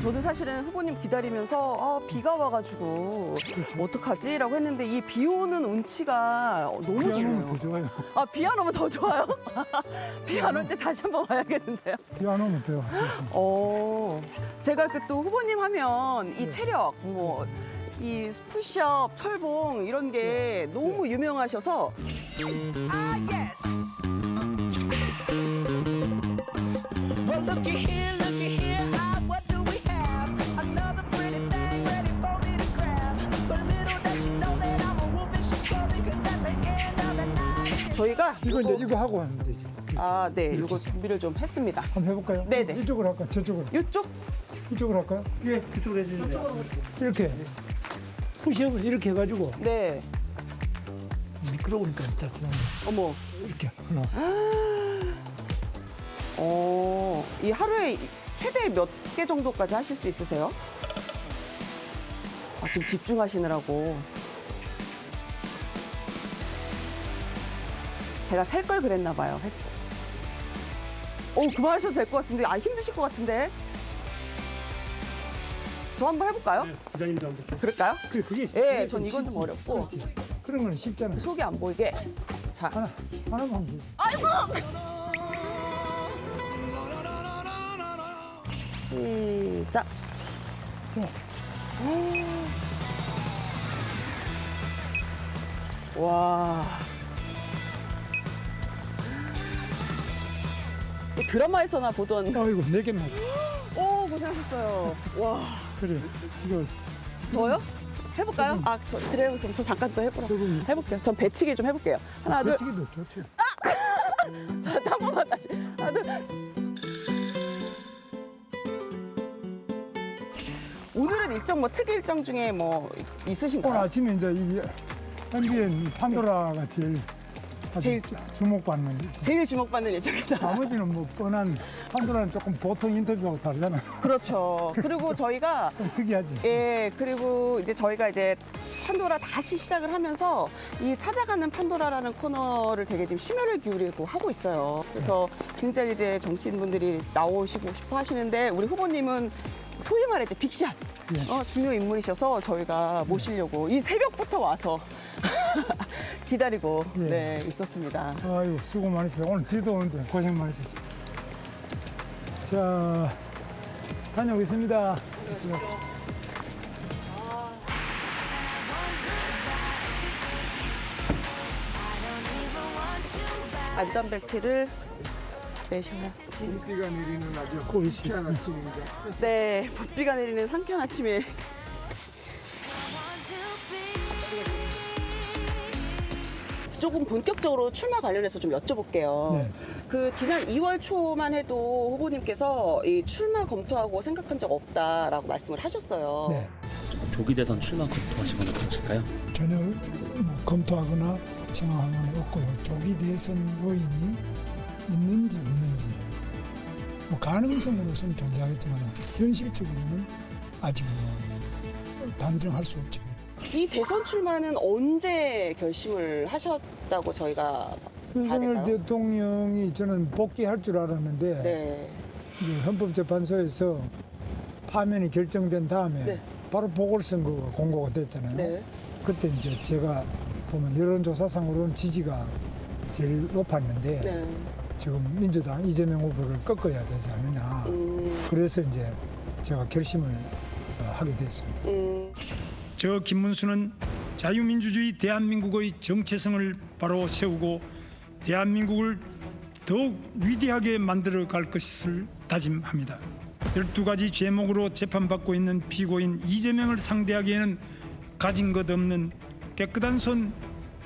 저도 사실은 후보님 기다리면서 비가 와가지고 어떡하지라고 했는데 이 비 오는 운치가 너무 좋네요. 더 좋아요. 비 안 오면 더 좋아요? 비 안 올 때 다시 한번 와야겠는데요. 비 안 오면 더 좋습니다. 제가 또 후보님 하면 이 체력, 이 푸시업, 철봉 이런 게 너무 유명하셔서 저희가 이거 하고 하면 되지. 네, 이거 준비를 좀 했습니다. 한번 해볼까요? 네네. 이쪽으로 할까? 저쪽으로? 이쪽? 이쪽으로 할까요? 예, 이쪽으로 해주세요. 이렇게. 푸시업을 이렇게 해가지고 네. 미끄러우니까 짜증나네. 어머. 이렇게 하나. 이 하루에 최대 몇 개 정도까지 하실 수 있으세요? 지금 집중하시느라고. 제가 셀 걸 그랬나 봐요. 횟수. 그만하셔도 될 것 같은데. 힘드실 것 같은데. 저 한번 해볼까요? 부장님도 한번. 그럴까요? 그게 예, 전 이건 좀 쉽지. 어렵고. 그렇지. 그런 건 쉽잖아. 속이 안 보이게. 자, 하나만 하면 돼. 시작. 와. 이 드라마에서나 보던. 아이고, 4개만. 오, 고생하셨어요. 와. 그래. 이거 저요? 해볼까요? 그래요. 그럼 저 잠깐 또 해볼게요. 전 배치기 좀 해볼게요. 하나, 둘. 배치기도 좋죠. 자, 한 번만 다시. 하나, 둘. 오늘은 일정 특이 일정 중에 오늘 있으신가요? 아침에 이제 이 현지엔 판도라가 제일 주목받는. 제일 주목받는 일정이다. 나머지는 뭐 뻔한 판도라는 조금 보통 인터뷰하고 다르잖아요. 그렇죠. 그리고 저희가 좀 특이하지. 예, 그리고 이제 저희가 판도라 다시 시작을 하면서 이 찾아가는 판도라라는 코너를 되게 지금 심혈을 기울이고 하고 있어요. 그래서 굉장히 이제 정치인분들이 나오시고 싶어 하시는데 우리 후보님은 소위 말해 빅샷 중요 인물이셔서 저희가 모시려고 이 새벽부터 와서 기다리고 있었습니다. 아이고, 수고 많으셨어요. 오늘 비도 오는데 고생 많으셨어요. 자, 다녀오겠습니다. 안전벨트를 매셔야지. 비가 내리는 아주 고시한 아침입니다. 네, 봇비가 내리는 상쾌한 아침에. 조금 본격적으로 출마 관련해서 좀 여쭤볼게요. 네. 그 지난 2월 초만 해도 후보님께서 이 출마 검토하고 생각한 적 없다라고 말씀을 하셨어요. 네. 조기 대선 출마 검토하시거나 그러실까요? 전혀 검토하거나 생각한 건 없고요. 조기 대선 요인이 있는지 없는지 가능성으로서는 존재하겠지만 현실적으로는 아직 단정할 수 없죠. 이 대선 출마는 언제 결심을 하셨다고 저희가 윤석열 될까요? 대통령이 저는 복귀할 줄 알았는데 네. 이제 헌법재판소에서 파면이 결정된 다음에 네. 바로 보궐선거가 공고가 됐잖아요. 네. 그때 이제 제가 보면 여론조사상으로는 지지가 제일 높았는데 네. 지금 민주당 이재명 후보를 꺾어야 되지 않느냐. 그래서 이제 제가 결심을 하게 됐습니다. 저 김문수는 자유민주주의 대한민국의 정체성을 바로 세우고 대한민국을 더욱 위대하게 만들어 갈 것을 다짐합니다. 12가지 죄목으로 재판받고 있는 피고인 이재명을 상대하기에는 가진 것 없는 깨끗한 손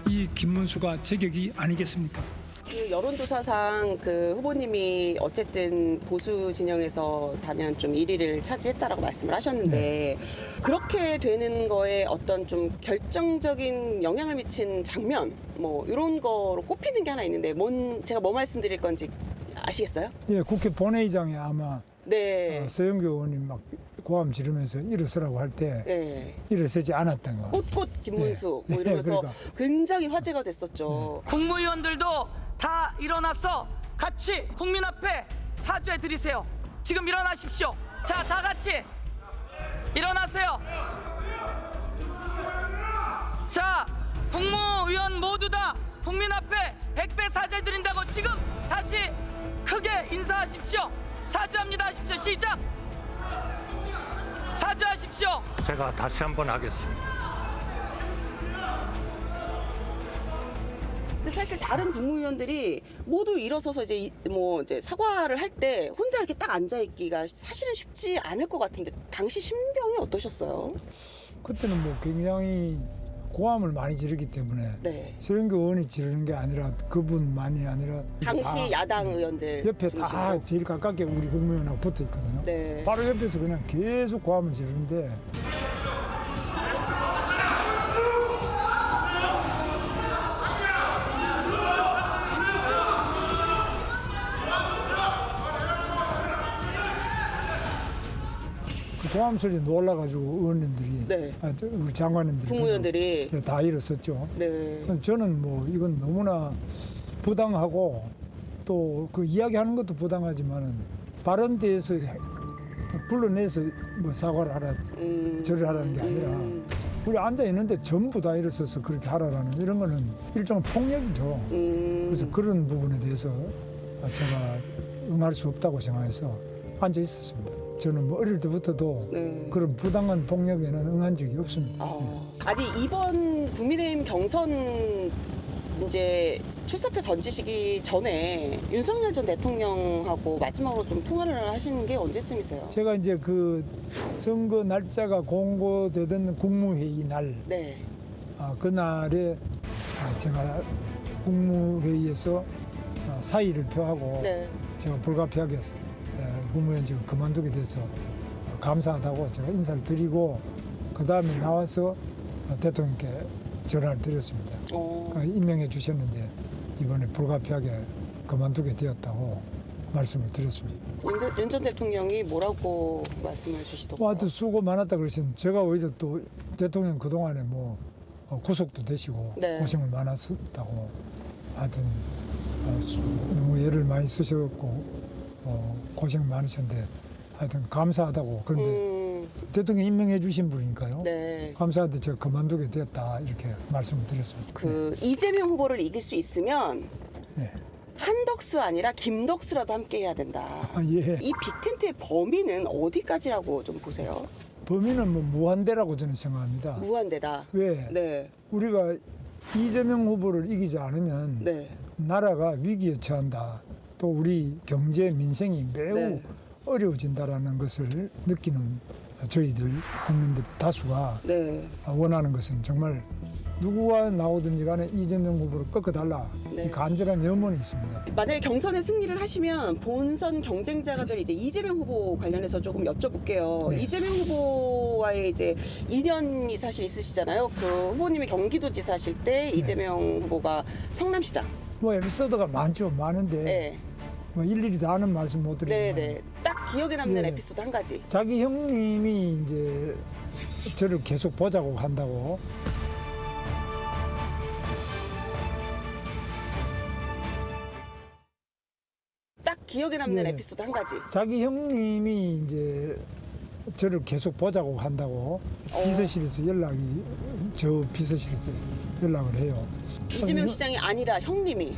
이 김문수가 제격이 아니겠습니까? 그 여론조사상 그 후보님이 어쨌든 보수 진영에서 단연 좀 1위를 차지했다라고 말씀을 하셨는데 그렇게 되는 거에 어떤 좀 결정적인 영향을 미친 장면 이런 거로 꼽히는 게 하나 있는데 제가 뭐 말씀드릴 건지 아시겠어요? 예, 국회 본회의장에 아마 네. 서영교 의원님 막 고함 지르면서 일어서라고 할 때 네. 일어서지 않았던 거. 꽃꽃 김문수 이러면서 그러니까. 굉장히 화제가 됐었죠. 국무위원들도 다 일어나서 같이 국민 앞에 사죄 드리세요. 지금 일어나십시오. 자, 다 같이 일어나세요. 자, 국무위원 모두 다 국민 앞에 100배 사죄 드린다고 지금 다시 크게 인사하십시오. 사죄합니다 하십시오. 시작. 사죄하십시오. 제가 다시 한번 하겠습니다. 근데 사실 다른 국무위원들이 모두 일어서서 이제 사과를 할 때 혼자 이렇게 딱 앉아 있기가 사실은 쉽지 않을 것 같은데 당시 심경이 어떠셨어요? 그때는 굉장히 고함을 많이 지르기 때문에 네. 서영교 의원이 지르는 게 아니라 그분만이 아니라 당시 다 야당 의원들 옆에 다 중심으로. 제일 가깝게 우리 국무위원하고 붙어 있거든요. 네. 바로 옆에서 그냥 계속 고함을 지르는데 그 고함 소리에 놀라가지고 의원님들이 네. 우리 장관님들이 국무위원들이 다 일어섰죠. 네. 저는 이건 너무나 부당하고 또 그 이야기하는 것도 부당하지만은 발언대에서 불러내서 뭐 사과를 하라, 절을 하라는 게 아니라 우리 앉아 있는데 전부 다 일어서서 그렇게 하라라는 이런 거는 일종의 폭력이죠. 그래서 그런 부분에 대해서 제가 응할 수 없다고 생각해서 앉아 있었습니다. 저는 뭐 어릴 때부터도 그런 부당한 폭력에는 응한 적이 없습니다. 아니 이번 국민의힘 경선 이제 출사표 던지시기 전에 윤석열 전 대통령하고 마지막으로 좀 통화를 하신 게 언제쯤이세요? 제가 이제 그 선거 날짜가 공고되던 국무회의 날, 그날에 제가 국무회의에서 사의를 표하고 제가 불가피하게 국무위원직을 그만두게 돼서 감사하다고 제가 인사를 드리고 그 다음에 나와서 대통령께 전화를 드렸습니다. 임명해 주셨는데 이번에 불가피하게 그만두게 되었다고 말씀을 드렸습니다. 윤 전 대통령이 뭐라고 말씀을 주시더라고요? 하여튼 수고 많았다 그러시는 제가 오히려 또 대통령 그동안에 뭐 구속도 되시고 고생을 많았었다고 하여튼 너무 애를 많이 쓰셨고 고생 많으셨는데 하여튼 감사하다고 그런데 대통령 임명해 주신 분이니까요. 감사한데 제가 그만두게 되었다 이렇게 말씀을 드렸습니다. 그 이재명 후보를 이길 수 있으면 한덕수 아니라 김덕수라도 함께 해야 된다. 이 빅텐트의 범위는 어디까지라고 좀 보세요? 범위는 뭐 무한대라고 저는 생각합니다. 무한대다. 왜? 우리가 이재명 후보를 이기지 않으면 나라가 위기에 처한다. 또 우리 경제 민생이 매우 어려워진다라는 것을 느끼는 저희들 국민들 다수가 원하는 것은 정말 누구가 나오든지 간에 이재명 후보를 꺾어달라. 이 간절한 염원이 있습니다. 만약에 경선에 승리를 하시면 본선 경쟁자가 될 이제 이재명 후보 관련해서 조금 여쭤볼게요. 이재명 후보와의 이제 인연이 사실 있으시잖아요. 그 후보님이 경기도지사실 때 이재명 후보가 성남시장. 뭐 에피소드가 많은데 뭐 일일이 다 아는 말씀 못 드리지만 딱 기억에 남는 에피소드 한 가지. 자기 형님이 이제 저를 계속 보자고 한다고. 딱 기억에 남는 에피소드 한 가지. 자기 형님이 이제 저를 계속 보자고 한다고 비서실에서 저 비서실에서 연락을 해요. 이재명 시장이 아니라 형님이.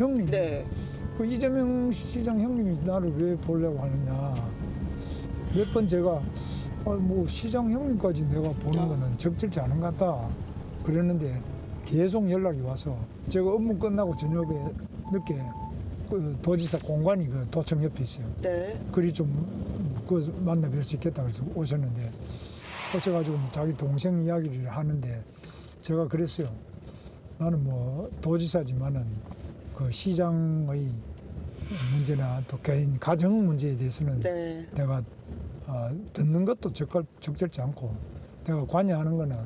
그 이재명 시장 형님이 나를 왜 보려고 하느냐. 몇 번 제가 뭐 시장 형님까지 내가 보는 거는 적절치 않은 것 같다 그랬는데 계속 연락이 와서 제가 업무 끝나고 저녁에 늦게 그 도지사 공관이 그 도청 옆에 있어요. 그리 좀 그 만나 뵐 수 있겠다 그래서 오셨는데 오셔가지고 자기 동생 이야기를 하는데 제가 그랬어요. 나는 뭐 도지사지만은 그 시장의 문제나 또 개인 가정 문제에 대해서는 내가 듣는 것도 적절치 않고 내가 관여하는 거는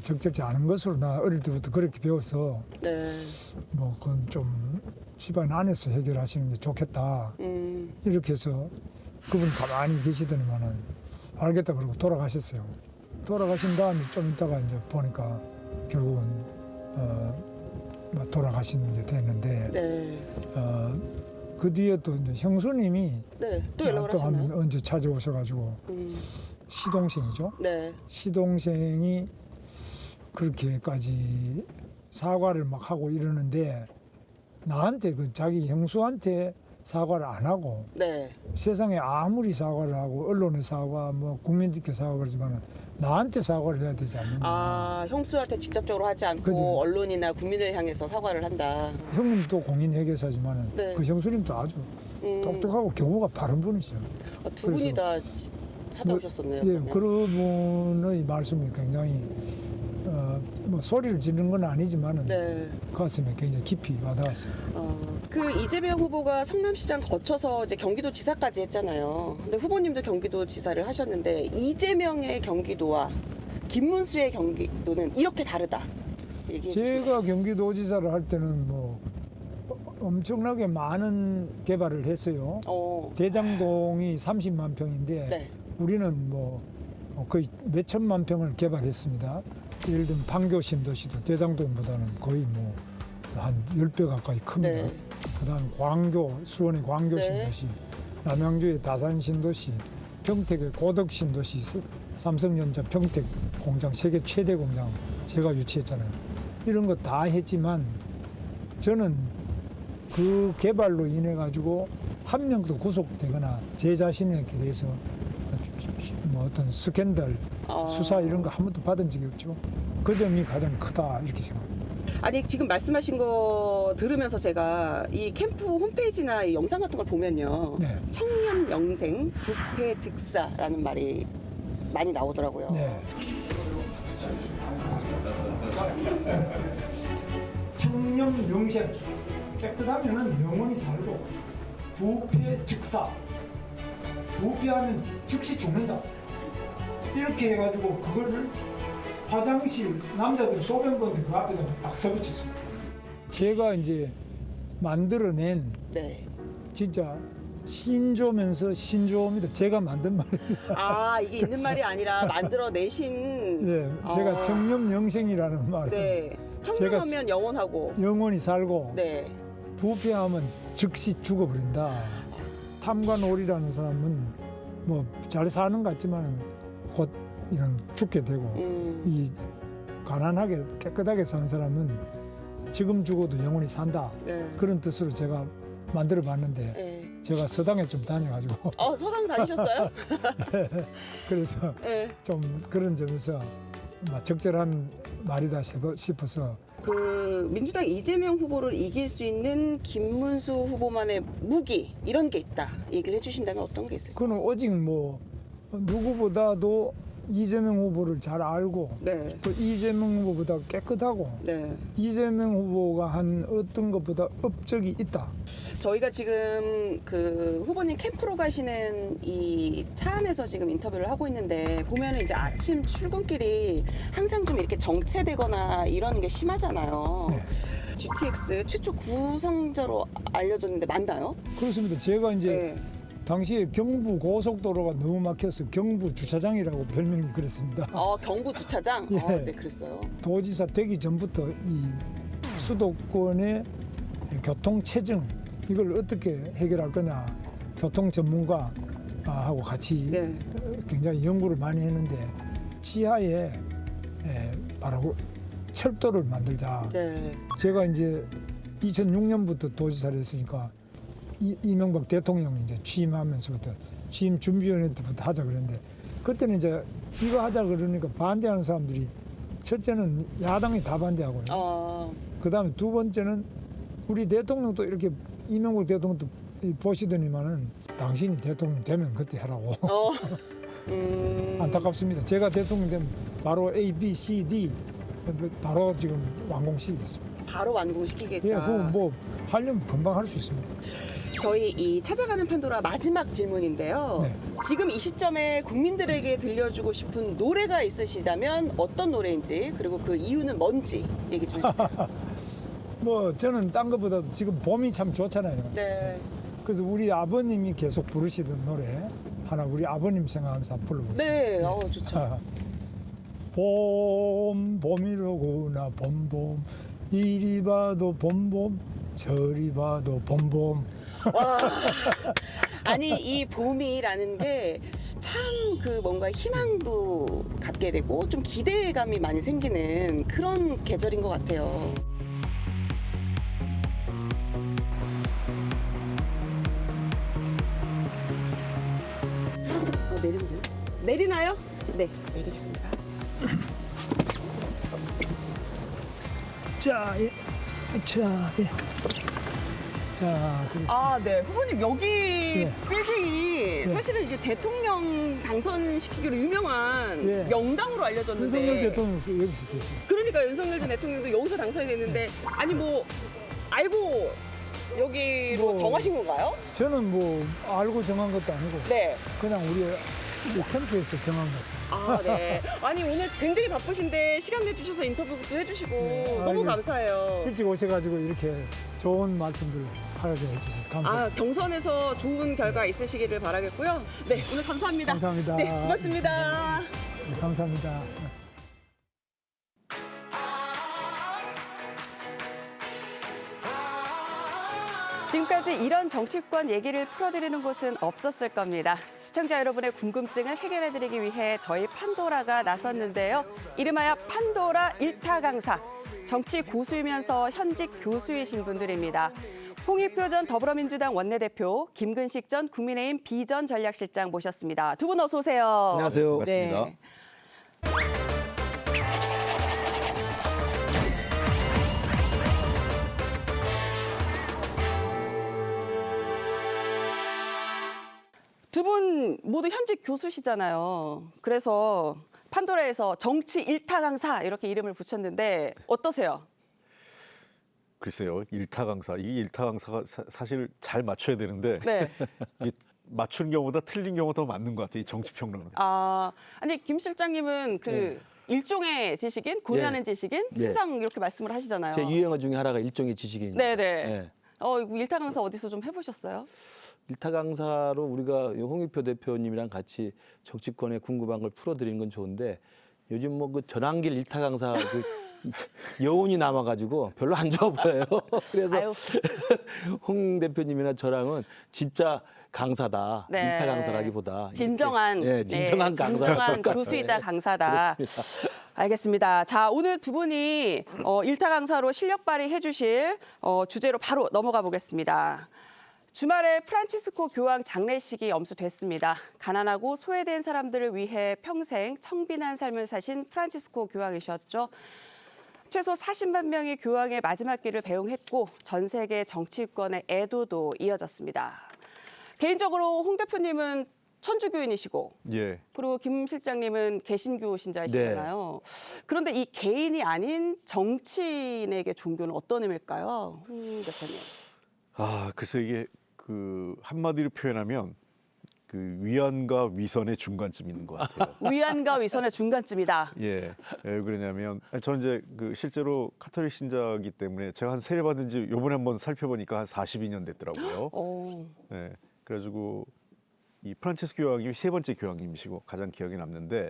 적절치 않은 것으로 나 어릴 때부터 그렇게 배워서 뭐 그건 좀 집안 안에서 해결하시는 게 좋겠다 이렇게 해서 그분이 가만히 계시더니만은 알겠다 그러고 돌아가셨어요. 돌아가신 다음에 좀 있다가 이제 보니까 결국은 돌아가신 게 됐는데 그 뒤에 또 이제 형수님이 또 연락을 또 하셨나요? 하면 언제 찾아오셔가지고 시동생이죠. 시동생이 그렇게까지 사과를 막 하고 이러는데 나한테 그 자기 형수한테 사과를 안 하고 세상에 아무리 사과를 하고 언론에 사과 뭐 국민들께 사과 그러지만 나한테 사과를 해야 되지 않느냐. 형수한테 직접적으로 하지 않고 언론이나 국민을 향해서 사과를 한다. 형님도 공인회계사지만 그 형수님도 아주 똑똑하고 경우가 바른 분이죠. 두 분이 다 찾아오셨었네요. 그런 분의 말씀이 굉장히 뭐 소리를 지르는 건 아니지만은 가슴에 굉장히 깊이 와닿았어요. 그 이재명 후보가 성남시장 거쳐서 이제 경기도지사까지 했잖아요. 근데 후보님도 경기도지사를 하셨는데 이재명의 경기도와 김문수의 경기도는 이렇게 다르다. 제가 경기도지사를 할 때는 뭐 엄청나게 많은 개발을 했어요. 대장동이 30만 평인데 우리는 뭐 거의 몇천만 평을 개발했습니다. 예를 들면 판교 신도시도 대장동보다는 거의 뭐 한 10배 가까이 큽니다. 네. 그다음 광교, 수원의 광교 네. 신도시, 남양주의 다산 신도시, 평택의 고덕 신도시, 삼성전자 평택 공장 세계 최대 공장 제가 유치했잖아요. 이런 거 다 했지만 저는 그 개발로 인해 가지고 한 명도 구속되거나 제 자신에 대해서 뭐 어떤 스캔들, 수사 이런 거 한 번도 받은 적이 없죠. 그 점이 가장 크다 이렇게 생각합니다. 아니 지금 말씀하신 거 들으면서 제가 이 캠프 홈페이지나 이 영상 같은 걸 보면요. 네. 청렴 영생 부패 즉사라는 말이 많이 나오더라고요. 네. 청렴 영생 깨끗하면은 영원히 살고 부패 즉사 부패하면 즉시 죽는다 이렇게 해가지고 그거를 화장실 남자들 소변 건데 그 앞에다 딱 써붙였습니다. 제가 이제 만들어낸 네. 진짜 신조면서 신조입니다. 제가 만든 말입니다. 아 이게 있는 말이 아니라 만들어내신. 예, 제가 청렴 영생이라는 말을 네. 청렴하면 영원하고. 영원히 살고 네. 부패하면 즉시 죽어버린다. 탐관오리라는 사람은 뭐 잘 사는 것 같지만 곧 이건 죽게 되고 이 가난하게 깨끗하게 산 사람은 지금 죽어도 영원히 산다. 네. 그런 뜻으로 제가 만들어 봤는데 네. 제가 서당에 좀 다녀가지고 서당 다니셨어요? 그래서 네. 좀 그런 점에서 적절한 말이다 싶어서 그 민주당 이재명 후보를 이길 수 있는 김문수 후보만의 무기 이런 게 있다 얘기를 해주신다면 어떤 게 있을까요? 그는 오직 뭐 누구보다도 이재명 후보를 잘 알고 네. 또 이재명 후보보다 깨끗하고 네. 이재명 후보가 한 어떤 것보다 업적이 있다. 저희가 지금 그 후보님 캠프로 가시는 이 차 안에서 지금 인터뷰를 하고 있는데 보면은 이제 아침 출근길이 항상 좀 이렇게 정체되거나 이런 게 심하잖아요. 네. GTX 최초 구성자로 알려졌는데 맞나요? 그렇습니다. 제가 이제 네. 당시에 경부 고속도로가 너무 막혀서 경부 주차장이라고 별명이 그랬습니다. 경부 주차장? 예. 네, 그랬어요. 도지사 되기 전부터 이 수도권의 교통 체증 이걸 어떻게 해결할 거냐 교통 전문가하고 같이 네. 굉장히 연구를 많이 했는데 지하에 바로 철도를 만들자. 네. 제가 이제 2006년부터 도지사를 했으니까 이명박 대통령이 이제 취임하면서부터 취임 준비위원회 때부터 하자 그랬는데 그때는 이제 이거 하자 그러니까 반대하는 사람들이 첫째는 야당이 다 반대하고요. 그다음에 두 번째는 우리 대통령도 이렇게 이명박 대통령도 보시더니만은 당신이 대통령 되면 그때 하라고. 안타깝습니다. 제가 대통령 되면 바로 A, B, C, D 바로 지금 완공시키겠습니다. 바로 완공시키겠다. 예, 그거 뭐 하려면 금방 할 수 있습니다. 저희 이 찾아가는 판도라 마지막 질문인데요. 네. 지금 이 시점에 국민들에게 들려주고 싶은 노래가 있으시다면 어떤 노래인지 그리고 그 이유는 뭔지 얘기 좀 해주세요. 뭐 저는 딴 것보다 지금 봄이 참 좋잖아요. 네. 그래서 우리 아버님이 계속 부르시던 노래 하나 우리 아버님 생각하면서 한번 불러보겠습니다. 네, 좋죠. 봄이로구나 봄 이리 봐도 봄 저리 봐도 봄. 와, 아니 이 봄이라는 게 참 그 뭔가 희망도 갖게 되고 좀 기대감이 많이 생기는 그런 계절인 것 같아요. 내리나요? 네, 내리겠습니다. 자, 예. 자, 네. 후보님, 여기 예. 빌딩이 사실은 이제 대통령 당선시키기로 유명한 예. 명당으로 알려졌는데. 윤석열 대통령 여기서 됐어요. 그러니까 윤석열 전 대통령도 여기서 당선이 됐는데, 아니 뭐, 알고 여기로 뭐, 정하신 건가요? 저는 뭐 알고 정한 것도 아니고 네. 그냥 우리 캠프에서 정한 것입니다. 네. 아니, 오늘 굉장히 바쁘신데 시간 내주셔서 인터뷰도 해주시고 너무 감사해요. 일찍 오셔가지고 이렇게 좋은 말씀들 하게 해주셔서 감사합니다. 경선에서 좋은 결과 있으시기를 바라겠고요. 네, 오늘 감사합니다. 감사합니다. 네, 고맙습니다. 네, 감사합니다. 지금까지 이런 정치권 얘기를 풀어드리는 곳은 없었을 겁니다. 시청자 여러분의 궁금증을 해결해드리기 위해 저희 판도라가 나섰는데요. 이름하여 판도라 일타 강사. 정치 고수이면서 현직 교수이신 분들입니다. 홍익표 전 더불어민주당 원내대표, 김근식 전 국민의힘 비전 전략실장 모셨습니다. 두 분 어서 오세요. 안녕하세요. 반갑습니다. 네. 두 분 모두 현직 교수시잖아요. 그래서 판도라에서 정치 일타 강사 이렇게 이름을 붙였는데 어떠세요? 글쎄요, 일타 강사. 이 일타 강사가 사실 잘 맞춰야 되는데 네. 이 맞춘 경우보다 틀린 경우가 더 맞는 것 같아요. 이 정치평론은. 아니 김 실장님은 그 일종의 지식인, 고려하는 지식인 항상 이렇게 말씀을 하시잖아요. 제 유행어 중에 하나가 일종의 지식인입니다. 네네. 네. 이거 일타 강사 어디서 좀 해보셨어요? 일타 강사로 우리가 홍익표 대표님이랑 같이 정치권에 궁금한 걸 풀어드리는 건 좋은데 요즘 뭐 그 전환길 일타 강사 그 여운이 남아가지고 별로 안 좋아 보여요. 그래서 홍 대표님이나 저랑은 진짜 강사다. 네. 일타 강사라기보다 진정한 진정한 강사. 진정한 교수이자 강사다. 그렇습니다. 알겠습니다. 자, 오늘 두 분이 일타 강사로 실력 발휘해 주실 주제로 바로 넘어가 보겠습니다. 주말에 프란치스코 교황 장례식이 엄수됐습니다. 가난하고 소외된 사람들을 위해 평생 청빈한 삶을 사신 프란치스코 교황이셨죠. 최소 40만 명이 교황의 마지막 길을 배웅했고 전 세계 정치권의 애도도 이어졌습니다. 개인적으로 홍 대표님은 천주교인이시고 예. 그리고 김 실장님은 개신교 신자이시잖아요. 그런데 이 개인이 아닌 정치인에게 종교는 어떤 의미일까요? 홍 대표님. 글쎄 이게 그 한마디로 표현하면 그 위안과 위선의 중간쯤 있는 것 같아요. 위안과 위선의 중간쯤이다. 예. 왜 그러냐면 저는 이제 그 실제로 카톨릭 신자이기 때문에 제가 한 세례 받은 지 요번에 한번 살펴보니까 한 42년 됐더라고요. 네. 그래가지고 이 프란치스코 교황이 세 번째 교황님이시고 가장 기억에 남는데,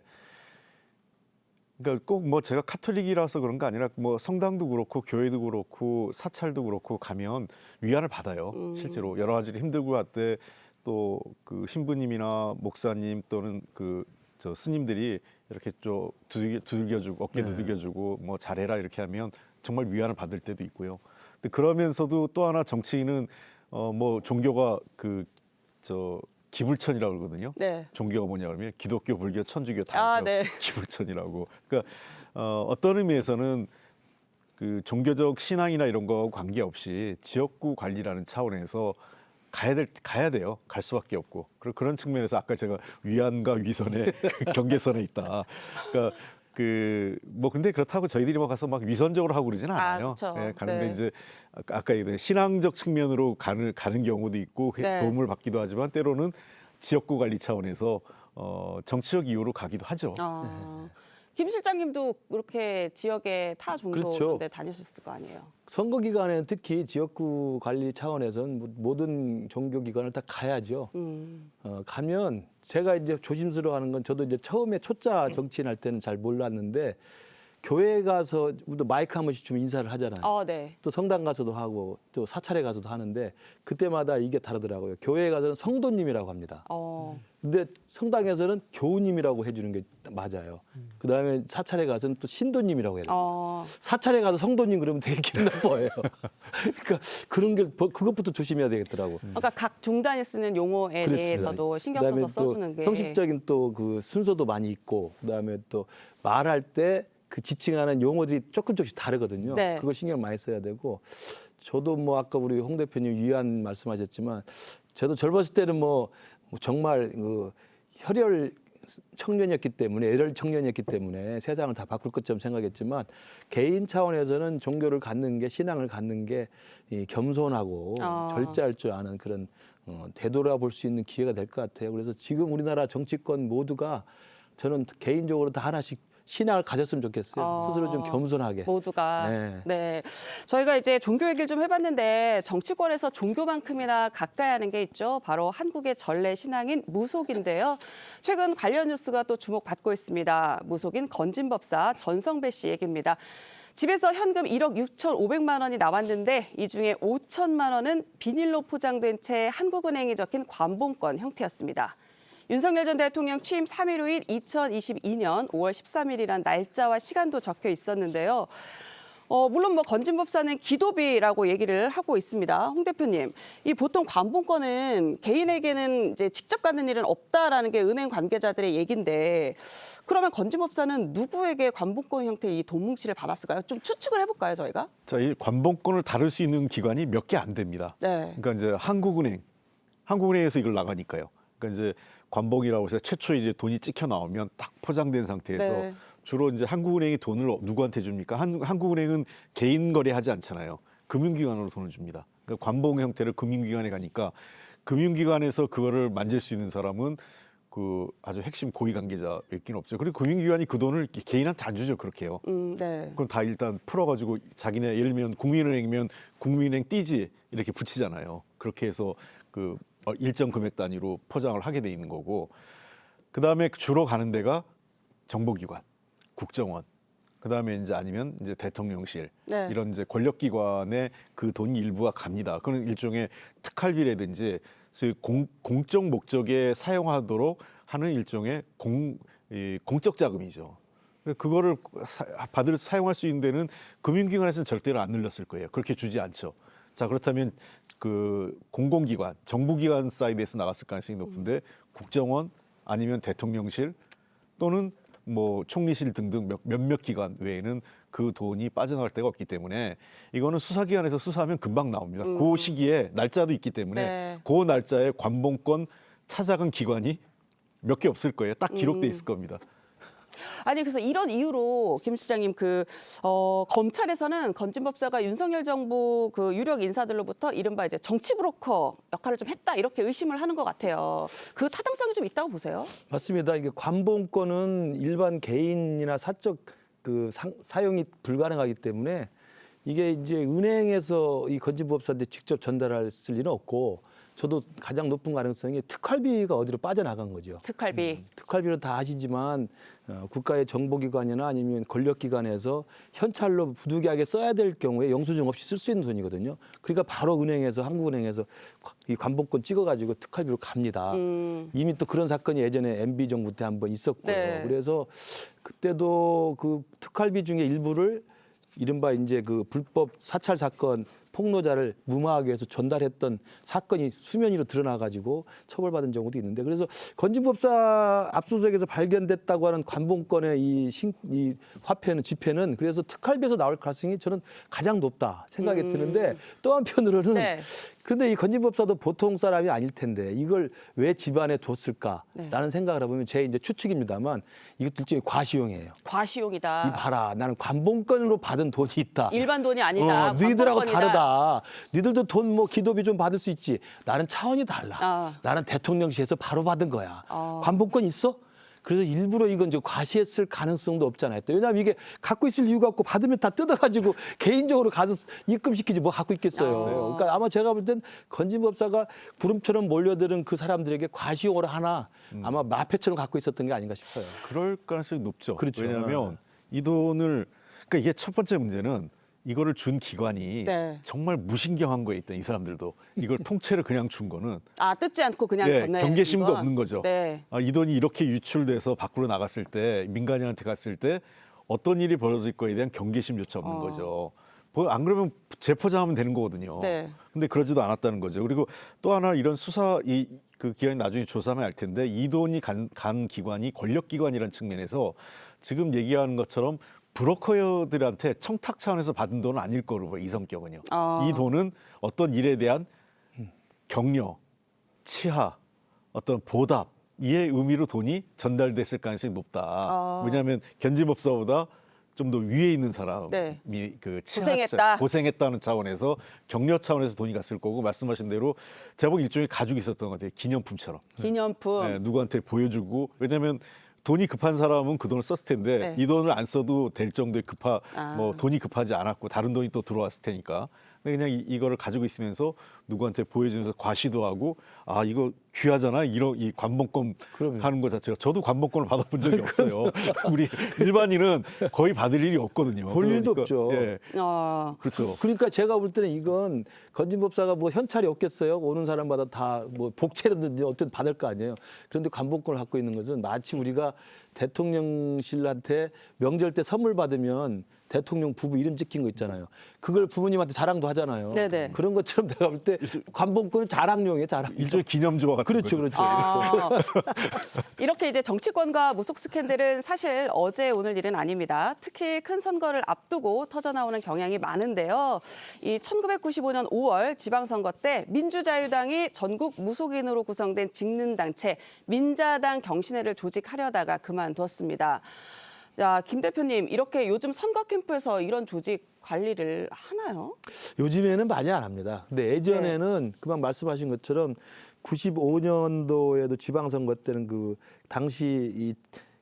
그러니까 꼭 뭐 제가 카톨릭이라서 그런 거 아니라 뭐 성당도 그렇고 교회도 그렇고 사찰도 그렇고 가면 위안을 받아요. 실제로 여러 가지로 힘들고 할 때 또 그 신부님이나 목사님 또는 그 저 스님들이 이렇게 좀 두들겨주고 어깨 두들겨주고 뭐 잘해라 이렇게 하면 정말 위안을 받을 때도 있고요. 근데 그러면서도 또 하나 정치인은 뭐 종교가 그 저 기불천이라고 그러거든요. 네. 종교가 뭐냐 그러면 기독교, 불교, 천주교 다 네. 기불천이라고. 그러니까 어떤 의미에서는 그 종교적 신앙이나 이런 거 관계없이 지역구 관리라는 차원에서 가야 돼요. 갈 수밖에 없고. 그런 측면에서 아까 제가 위안과 위선의 경계선에 있다. 그러니까 뭐 근데 그렇다고 저희들이 뭐 가서 막 위선적으로 하고 그러지는 않아요. 그렇죠. 가는데 이제 아까 얘기한 신앙적 측면으로 가는 경우도 있고 도움을 받기도 하지만 때로는 지역구 관리 차원에서 정치적 이유로 가기도 하죠. 김 실장님도 그렇게 지역의 타 종교 데 다니셨을 거 아니에요? 선거 기간에는 특히 지역구 관리 차원에서는 모든 종교 기관을 다 가야죠. 가면 제가 이제 조심스러워하는 건 저도 이제 처음에 초짜 정치인 할 때는 잘 몰랐는데 교회 가서 또 마이크 한 번씩 좀 인사를 하잖아요. 네. 또 성당 가서도 하고 또 사찰에 가서도 하는데 그때마다 이게 다르더라고요. 교회에 가서는 성도님이라고 합니다. 근데 성당에서는 교우님이라고 해주는 게 맞아요. 그다음에 사찰에 가서는 또 신도님이라고 해야 돼요. 사찰에 가서 성도님 그러면 되게 기분 나빠요. 그러니까 그런 게 그것부터 조심해야 되겠더라고. 그러니까 각 종단이 쓰는 용어에 대해서도 신경 써서 써주는 게. 형식적인 또 그 순서도 많이 있고 그다음에 또 말할 때 그 지칭하는 용어들이 조금씩 다르거든요. 네. 그걸 신경 많이 써야 되고 저도 뭐 아까 우리 홍 대표님 위안 말씀하셨지만 저도 젊었을 때는 뭐 정말 그 혈혈 청년이었기 때문에 애럴 청년이었기 때문에 세상을 다 바꿀 것처럼 생각했지만 개인 차원에서는 종교를 갖는 게 신앙을 갖는 게 이 겸손하고 절제할 줄 아는 그런 되돌아볼 수 있는 기회가 될 것 같아요. 그래서 지금 우리나라 정치권 모두가 저는 개인적으로 다 하나씩 신앙을 가졌으면 좋겠어요. 스스로 좀 겸손하게. 모두가. 네. 저희가 이제 종교 얘기를 좀 해봤는데 정치권에서 종교만큼이나 가까이 하는 게 있죠. 바로 한국의 전래 신앙인 무속인데요. 최근 관련 뉴스가 또 주목받고 있습니다. 무속인 건진법사 전성배 씨 얘기입니다. 집에서 현금 1억 6,500만 원이 나왔는데 이 중에 5천만 원은 비닐로 포장된 채 한국은행이 적힌 관봉권 형태였습니다. 윤석열 전 대통령 취임 3일 후인 2022년 5월 13일이란 날짜와 시간도 적혀 있었는데요. 물론 건진법사는 기도비라고 얘기를 하고 있습니다. 홍 대표님, 이 보통 관봉권은 개인에게는 이제 직접 갖는 일은 없다라는 게 은행 관계자들의 얘기인데, 그러면 건진법사는 누구에게 관봉권 형태의 이 돈 뭉치를 받았을까요? 좀 추측을 해볼까요, 저희가? 자, 이 관봉권을 다룰 수 있는 기관이 몇 개 안 됩니다. 네. 그러니까 이제 한국은행에서 이걸 나가니까요. 그러니까 이제 관봉이라고 해서 최초에 이제 돈이 찍혀 나오면 딱 포장된 상태에서 네. 주로 이제 한국은행이 돈을 누구한테 줍니까? 한국은행은 개인 거래하지 않잖아요. 금융기관으로 돈을 줍니다. 그러니까 관봉 형태로 금융기관에 가니까 금융기관에서 그거를 만질 수 있는 사람은 그 아주 핵심 고위 관계자였긴 없죠. 그리고 금융기관이 그 돈을 개인한테 안 주죠. 그렇게요. 네. 그럼 다 일단 풀어가지고 자기네 예를 들면 국민은행이면 국민은행 띠지 이렇게 붙이잖아요. 그렇게 해서 그 일정 금액 단위로 포장을 하게 돼 있는 거고, 그 다음에 주로 가는 데가 정보기관, 국정원, 그 다음에 이제 아니면 이제 대통령실 네. 이런 이제 권력기관에 그 돈 일부가 갑니다. 그런 일종의 특활비라든지 소위 공적 목적에 사용하도록 하는 일종의 공적 자금이죠. 그거를 사용할 수 있는 데는 금융기관에서는 절대로 안 늘렸을 거예요. 그렇게 주지 않죠. 자, 그렇다면 그 공공기관, 정부기관 사이드에서 나갔을 가능성이 높은데 국정원 아니면 대통령실 또는 뭐 총리실 등등 몇몇 기관 외에는 그 돈이 빠져나갈 데가 없기 때문에 이거는 수사기관에서 수사하면 금방 나옵니다. 그 시기에 날짜도 있기 때문에 네. 그 날짜에 관봉권 찾아간 기관이 몇 개 없을 거예요. 딱 기록돼 있을 겁니다. 아니 그래서 이런 이유로 김 실장님 검찰에서는 건진법사가 윤석열 정부 그 유력 인사들로부터 이른바 이제 정치 브로커 역할을 좀 했다 이렇게 의심을 하는 것 같아요. 그 타당성이 좀 있다고 보세요? 맞습니다. 이게 관봉권은 일반 개인이나 사적 사용이 불가능하기 때문에 이게 이제 은행에서 이 건진법사한테 직접 전달할 리는 없고, 저도 가장 높은 가능성이 특활비가 어디로 빠져나간 거죠. 특활비. 특활비는 다 아시지만 국가의 정보기관이나 아니면 권력기관에서 현찰로 부득이하게 써야 될 경우에 영수증 없이 쓸 수 있는 돈이거든요. 그러니까 바로 은행에서 한국은행에서 이 관봉권 찍어가지고 특활비로 갑니다. 이미 또 그런 사건이 예전에 MB 정부 때 한번 있었고요. 네. 그래서 그때도 그 특활비 중에 일부를 이른바 이제 그 불법 사찰 사건 폭로자를 무마하기 위해서 전달했던 사건이 수면 위로 드러나가지고 처벌받은 경우도 있는데, 그래서 건진법사 압수수색에서 발견됐다고 하는 관봉권의 이 화폐는 지폐는 그래서 특활비에서 나올 가능성이 저는 가장 높다 생각이 드는데, 또 한편으로는 네. 그런데 이 건진법사도 보통 사람이 아닐 텐데 이걸 왜 집안에 뒀을까라는 생각을 해보면 제 이제 추측입니다만 이것도 일종의 과시용이에요. 과시용이다. 이 봐라, 나는 관봉권으로 받은 돈이 있다. 일반 돈이 아니다. 너희들하고 관봉권이다. 다르다. 너희들도 돈 기도비 좀 받을 수 있지. 나는 차원이 달라. 나는 대통령실에서 바로 받은 거야. 관봉권 있어? 그래서 일부러 이건 이제 과시했을 가능성도 없잖아요. 또 왜냐하면 이게 갖고 있을 이유가 없고 받으면 다 뜯어가지고 개인적으로 가서 입금시키지 뭐 갖고 있겠어요. 그러니까 아마 제가 볼 땐 건진법사가 구름처럼 몰려드는 그 사람들에게 과시용으로 하나 아마 마패처럼 갖고 있었던 게 아닌가 싶어요. 그럴 가능성이 높죠. 그렇죠. 왜냐하면 이 돈을, 그러니까 이게 첫 번째 문제는 이거를 준 기관이 네. 정말 무신경한 거에 있던 이 사람들도 이걸 통째로 그냥 준 거는 뜯지 않고 그냥 건네. 경계심도 이건. 없는 거죠. 네. 이 돈이 이렇게 유출돼서 밖으로 나갔을 때, 민간인한테 갔을 때 어떤 일이 벌어질 거에 대한 경계심조차 없는 거죠. 안 그러면 재포장하면 되는 거거든요. 네. 근데 그러지도 않았다는 거죠. 그리고 또 하나 이런 그 기관이 나중에 조사하면 알 텐데, 이 돈이 간 기관이 권력기관이라는 측면에서 지금 얘기하는 것처럼 브로커들한테 청탁 차원에서 받은 돈은 아닐 거로 봐요, 이 성격은요. 이 돈은 어떤 일에 대한 격려, 치하, 어떤 보답, 이의 의미로 돈이 전달됐을 가능성이 높다. 왜냐하면 건진법사보다 좀 더 위에 있는 사람이 네. 그 고생했다는 차원에서 격려 차원에서 돈이 갔을 거고, 말씀하신 대로 제법 일종의 가죽이 있었던 것 같아요. 기념품처럼. 기념품. 네, 누구한테 보여주고, 왜냐하면 돈이 급한 사람은 그 돈을 썼을 텐데 네. 이 돈을 안 써도 될 정도의 돈이 급하지 않았고 다른 돈이 또 들어왔을 테니까 근데 그냥 이거를 가지고 있으면서 누구한테 보여주면서 과시도 하고 아 이거 귀하잖아 이런 이 관봉권 하는 것 자체가 저도 관봉권을 받아본 적이 없어요. 우리 일반인은 거의 받을 일이 없거든요. 볼 일도 그러니까, 없죠. 예. 그렇죠. 그러니까 제가 볼 때는 이건 건진법사가 뭐 현찰이 없겠어요. 오는 사람마다 다 뭐 복채라든지 어쨌든 받을 거 아니에요. 그런데 관봉권을 갖고 있는 것은 마치 우리가 대통령실한테 명절 때 선물 받으면 대통령 부부 이름 찍힌 거 있잖아요. 그걸 부모님한테 자랑도 하잖아요. 네네. 그런 것처럼 내가 볼 때 관봉권은 자랑용이에요, 자랑. 일종의 기념주와 같은 그렇죠, 거죠. 그렇죠. 이렇게 이제 정치권과 무속 스캔들은 사실 어제 오늘 일은 아닙니다. 특히 큰 선거를 앞두고 터져나오는 경향이 많은데요. 이 1995년 5월 지방선거 때 민주자유당이 전국 무속인으로 구성된 직능단체 민자당 경신회를 조직하려다가 그만두었습니다. 자, 김 대표님, 이렇게 요즘 선거 캠프에서 이런 조직 관리를 하나요? 요즘에는 많이 안 합니다. 근데 예전에는 금방 말씀하신 것처럼 95년도에도 지방선거 때는 그 당시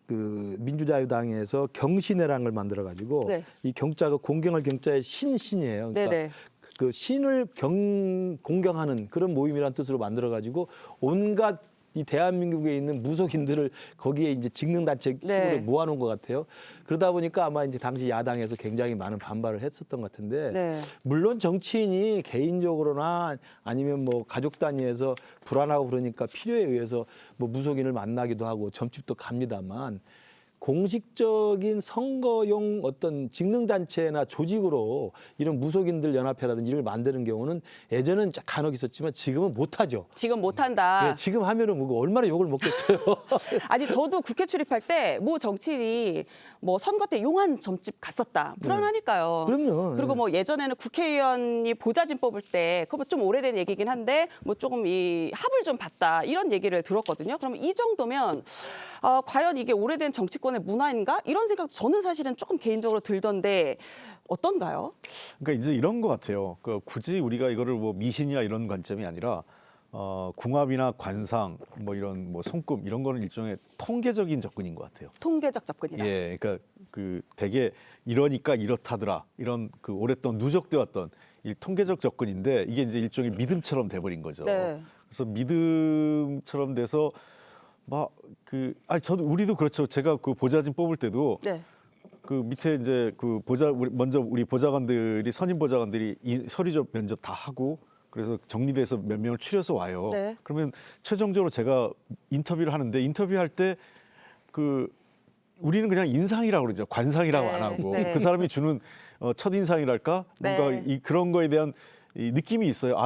그 민주자유당에서 경신회라는 걸 만들어 가지고 이 경자가 공경할 경자의 신이에요. 그러니까 그 신을 공경하는 그런 모임이라는 뜻으로 만들어 가지고 온갖 이 대한민국에 있는 무속인들을 거기에 이제 직능단체 식으로 모아놓은 것 같아요. 그러다 보니까 아마 이제 당시 야당에서 굉장히 많은 반발을 했었던 것 같은데 물론 정치인이 개인적으로나 아니면 뭐 가족 단위에서 불안하고 그러니까 필요에 의해서 뭐 무속인을 만나기도 하고 점집도 갑니다만 공식적인 선거용 어떤 직능단체나 조직으로 이런 무속인들 연합회라든지 이걸 만드는 경우는 예전은 간혹 있었지만 지금은 못하죠. 지금 못한다. 네, 지금 하면은 뭐 얼마나 욕을 먹겠어요. 아니 저도 국회 출입할 때 뭐 정치인이 뭐 선거 때 용한 점집 갔었다. 불안하니까요. 그럼요. 그리고 뭐 예전에는 국회의원이 보좌진 뽑을 때 그거 좀 오래된 얘기긴 한데 뭐 조금 이 합을 좀 봤다 이런 얘기를 들었거든요. 그럼 이 정도면 과연 이게 오래된 정치권의 문화인가? 이런 생각 저는 사실은 조금 개인적으로 들던데 어떤가요? 그러니까 이제 이런 것 같아요. 그 굳이 우리가 이거를 뭐 미신이나 이런 관점이 아니라 궁합이나 관상, 뭐 이런 뭐 손금 이런 거는 일종의 통계적인 접근인 것 같아요. 통계적 접근이다. 예, 그러니까 그 되게 이러니까 이렇다더라 이런 그 오랫동안 누적돼 왔던 이 통계적 접근인데 이게 이제 일종의 믿음처럼 돼버린 거죠. 그래서 믿음처럼 돼서 막 저도 우리도 그렇죠. 제가 그 보좌진 뽑을 때도 그 밑에 이제 그 먼저 우리 보좌관들이 선임 보좌관들이 서류 면접 다 하고. 그래서 정리돼서 몇 명을 추려서 와요. 그러면 최종적으로 제가 인터뷰를 하는데 인터뷰할 때 우리는 그냥 인상이라고 그러죠. 관상이라고 안 하고 그 사람이 주는 첫 인상이랄까 뭔가 그런 거에 대한 이 느낌이 있어요.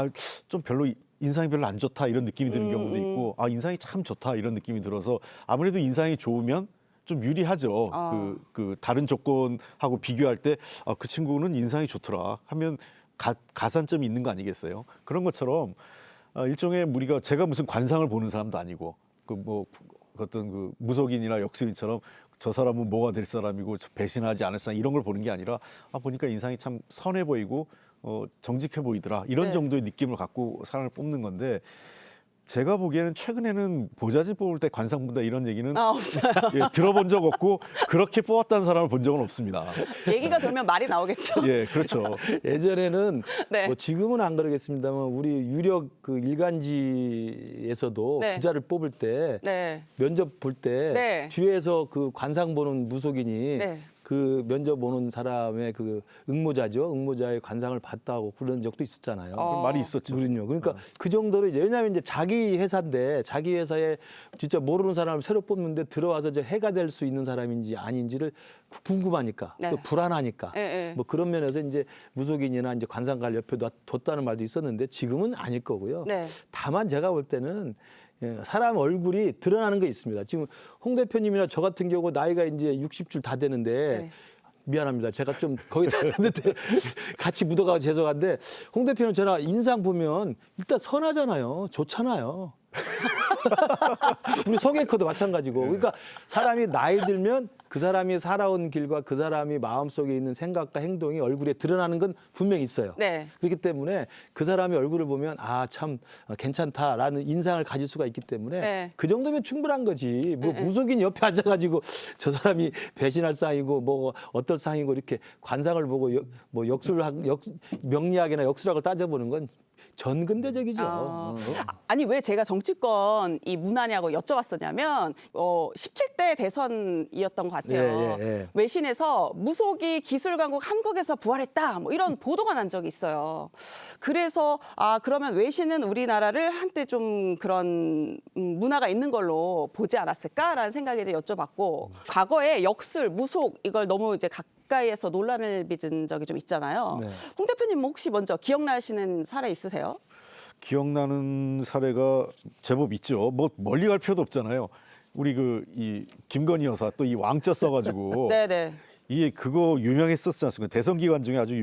좀 별로 인상이 별로 안 좋다 이런 느낌이 드는 경우도 있고 인상이 참 좋다 이런 느낌이 들어서 아무래도 인상이 좋으면 좀 유리하죠. 그 다른 조건하고 비교할 때 그 친구는 인상이 좋더라 하면 가산점이 있는 거 아니겠어요? 그런 것처럼 일종의 우리가 제가 무슨 관상을 보는 사람도 아니고 뭐 어떤 그 무속인이나 역술인처럼 저 사람은 뭐가 될 사람이고 배신하지 않을 사람 이런 걸 보는 게 아니라 보니까 인상이 참 선해 보이고 정직해 보이더라 이런 정도의 느낌을 갖고 사람을 뽑는 건데 제가 보기에는 최근에는 보좌진 뽑을 때 관상본다 이런 얘기는 없어요. 들어본 적 없고 그렇게 뽑았다는 사람을 본 적은 없습니다. 얘기가 돌면 말이 나오겠죠. 예, 그렇죠. 예전에는 뭐 지금은 안 그러겠습니다만 우리 유력 그 일간지에서도 기자를 뽑을 때 면접 볼 때 뒤에서 그 관상 보는 무속인이 그 면접 보는 사람의 그 응모자죠. 응모자의 관상을 봤다고 그런 적도 있었잖아요. 그런 말이 있었죠. 그러니까 그 정도로 이제 왜냐하면 이제 자기 회사인데 자기 회사에 진짜 모르는 사람을 새로 뽑는데 들어와서 이제 해가 될 수 있는 사람인지 아닌지를 궁금하니까 또 불안하니까 뭐 그런 면에서 이제 무속인이나 이제 관상가를 옆에 뒀다는 말도 있었는데 지금은 아닐 거고요. 다만 제가 볼 때는 사람 얼굴이 드러나는 게 있습니다. 지금 홍 대표님이나 저 같은 경우 나이가 이제 60줄 다 되는데 미안합니다. 제가 좀 거의 다 됐는데 같이 묻어가서 죄송한데 홍 대표님 저나 인상 보면 일단 선하잖아요. 좋잖아요. 우리 송혜커도 마찬가지고. 그러니까 사람이 나이 들면 그 사람이 살아온 길과 그 사람이 마음속에 있는 생각과 행동이 얼굴에 드러나는 건 분명히 있어요. 네. 그렇기 때문에 그 사람의 얼굴을 보면 아, 참 괜찮다라는 인상을 가질 수가 있기 때문에 네. 그 정도면 충분한 거지. 뭐 무속인 옆에 앉아가지고 저 사람이 배신할 상이고 뭐 어떨 상이고 이렇게 관상을 보고 뭐 명리학이나 역술학을 따져보는 건 전근대적이죠. 아니 왜 제가 정치권 이 문화냐고 여쭤봤었냐면 17대 대선이었던 것 같아요. 외신에서 무속이 기술 강국 한국에서 부활했다 뭐 이런 보도가 난 적이 있어요. 그래서 그러면 외신은 우리나라를 한때 좀 그런 문화가 있는 걸로 보지 않았을까라는 생각에 이제 여쭤봤고 과거에 역술, 무속 이걸 너무 이제 가까이에서 논란을 빚은 적이 좀 있잖아요. 네. 홍 대표님 혹시 먼저 기억나시는 사례 있으세요? 기억나는 사례가 제법 있죠. 뭐 멀리 갈 필요도 없잖아요. 우리 이 김건희 여사 또 이 왕자 써가지고 네네. 이게 그거 유명했었지 않습니까? 대선 기간 중에 아주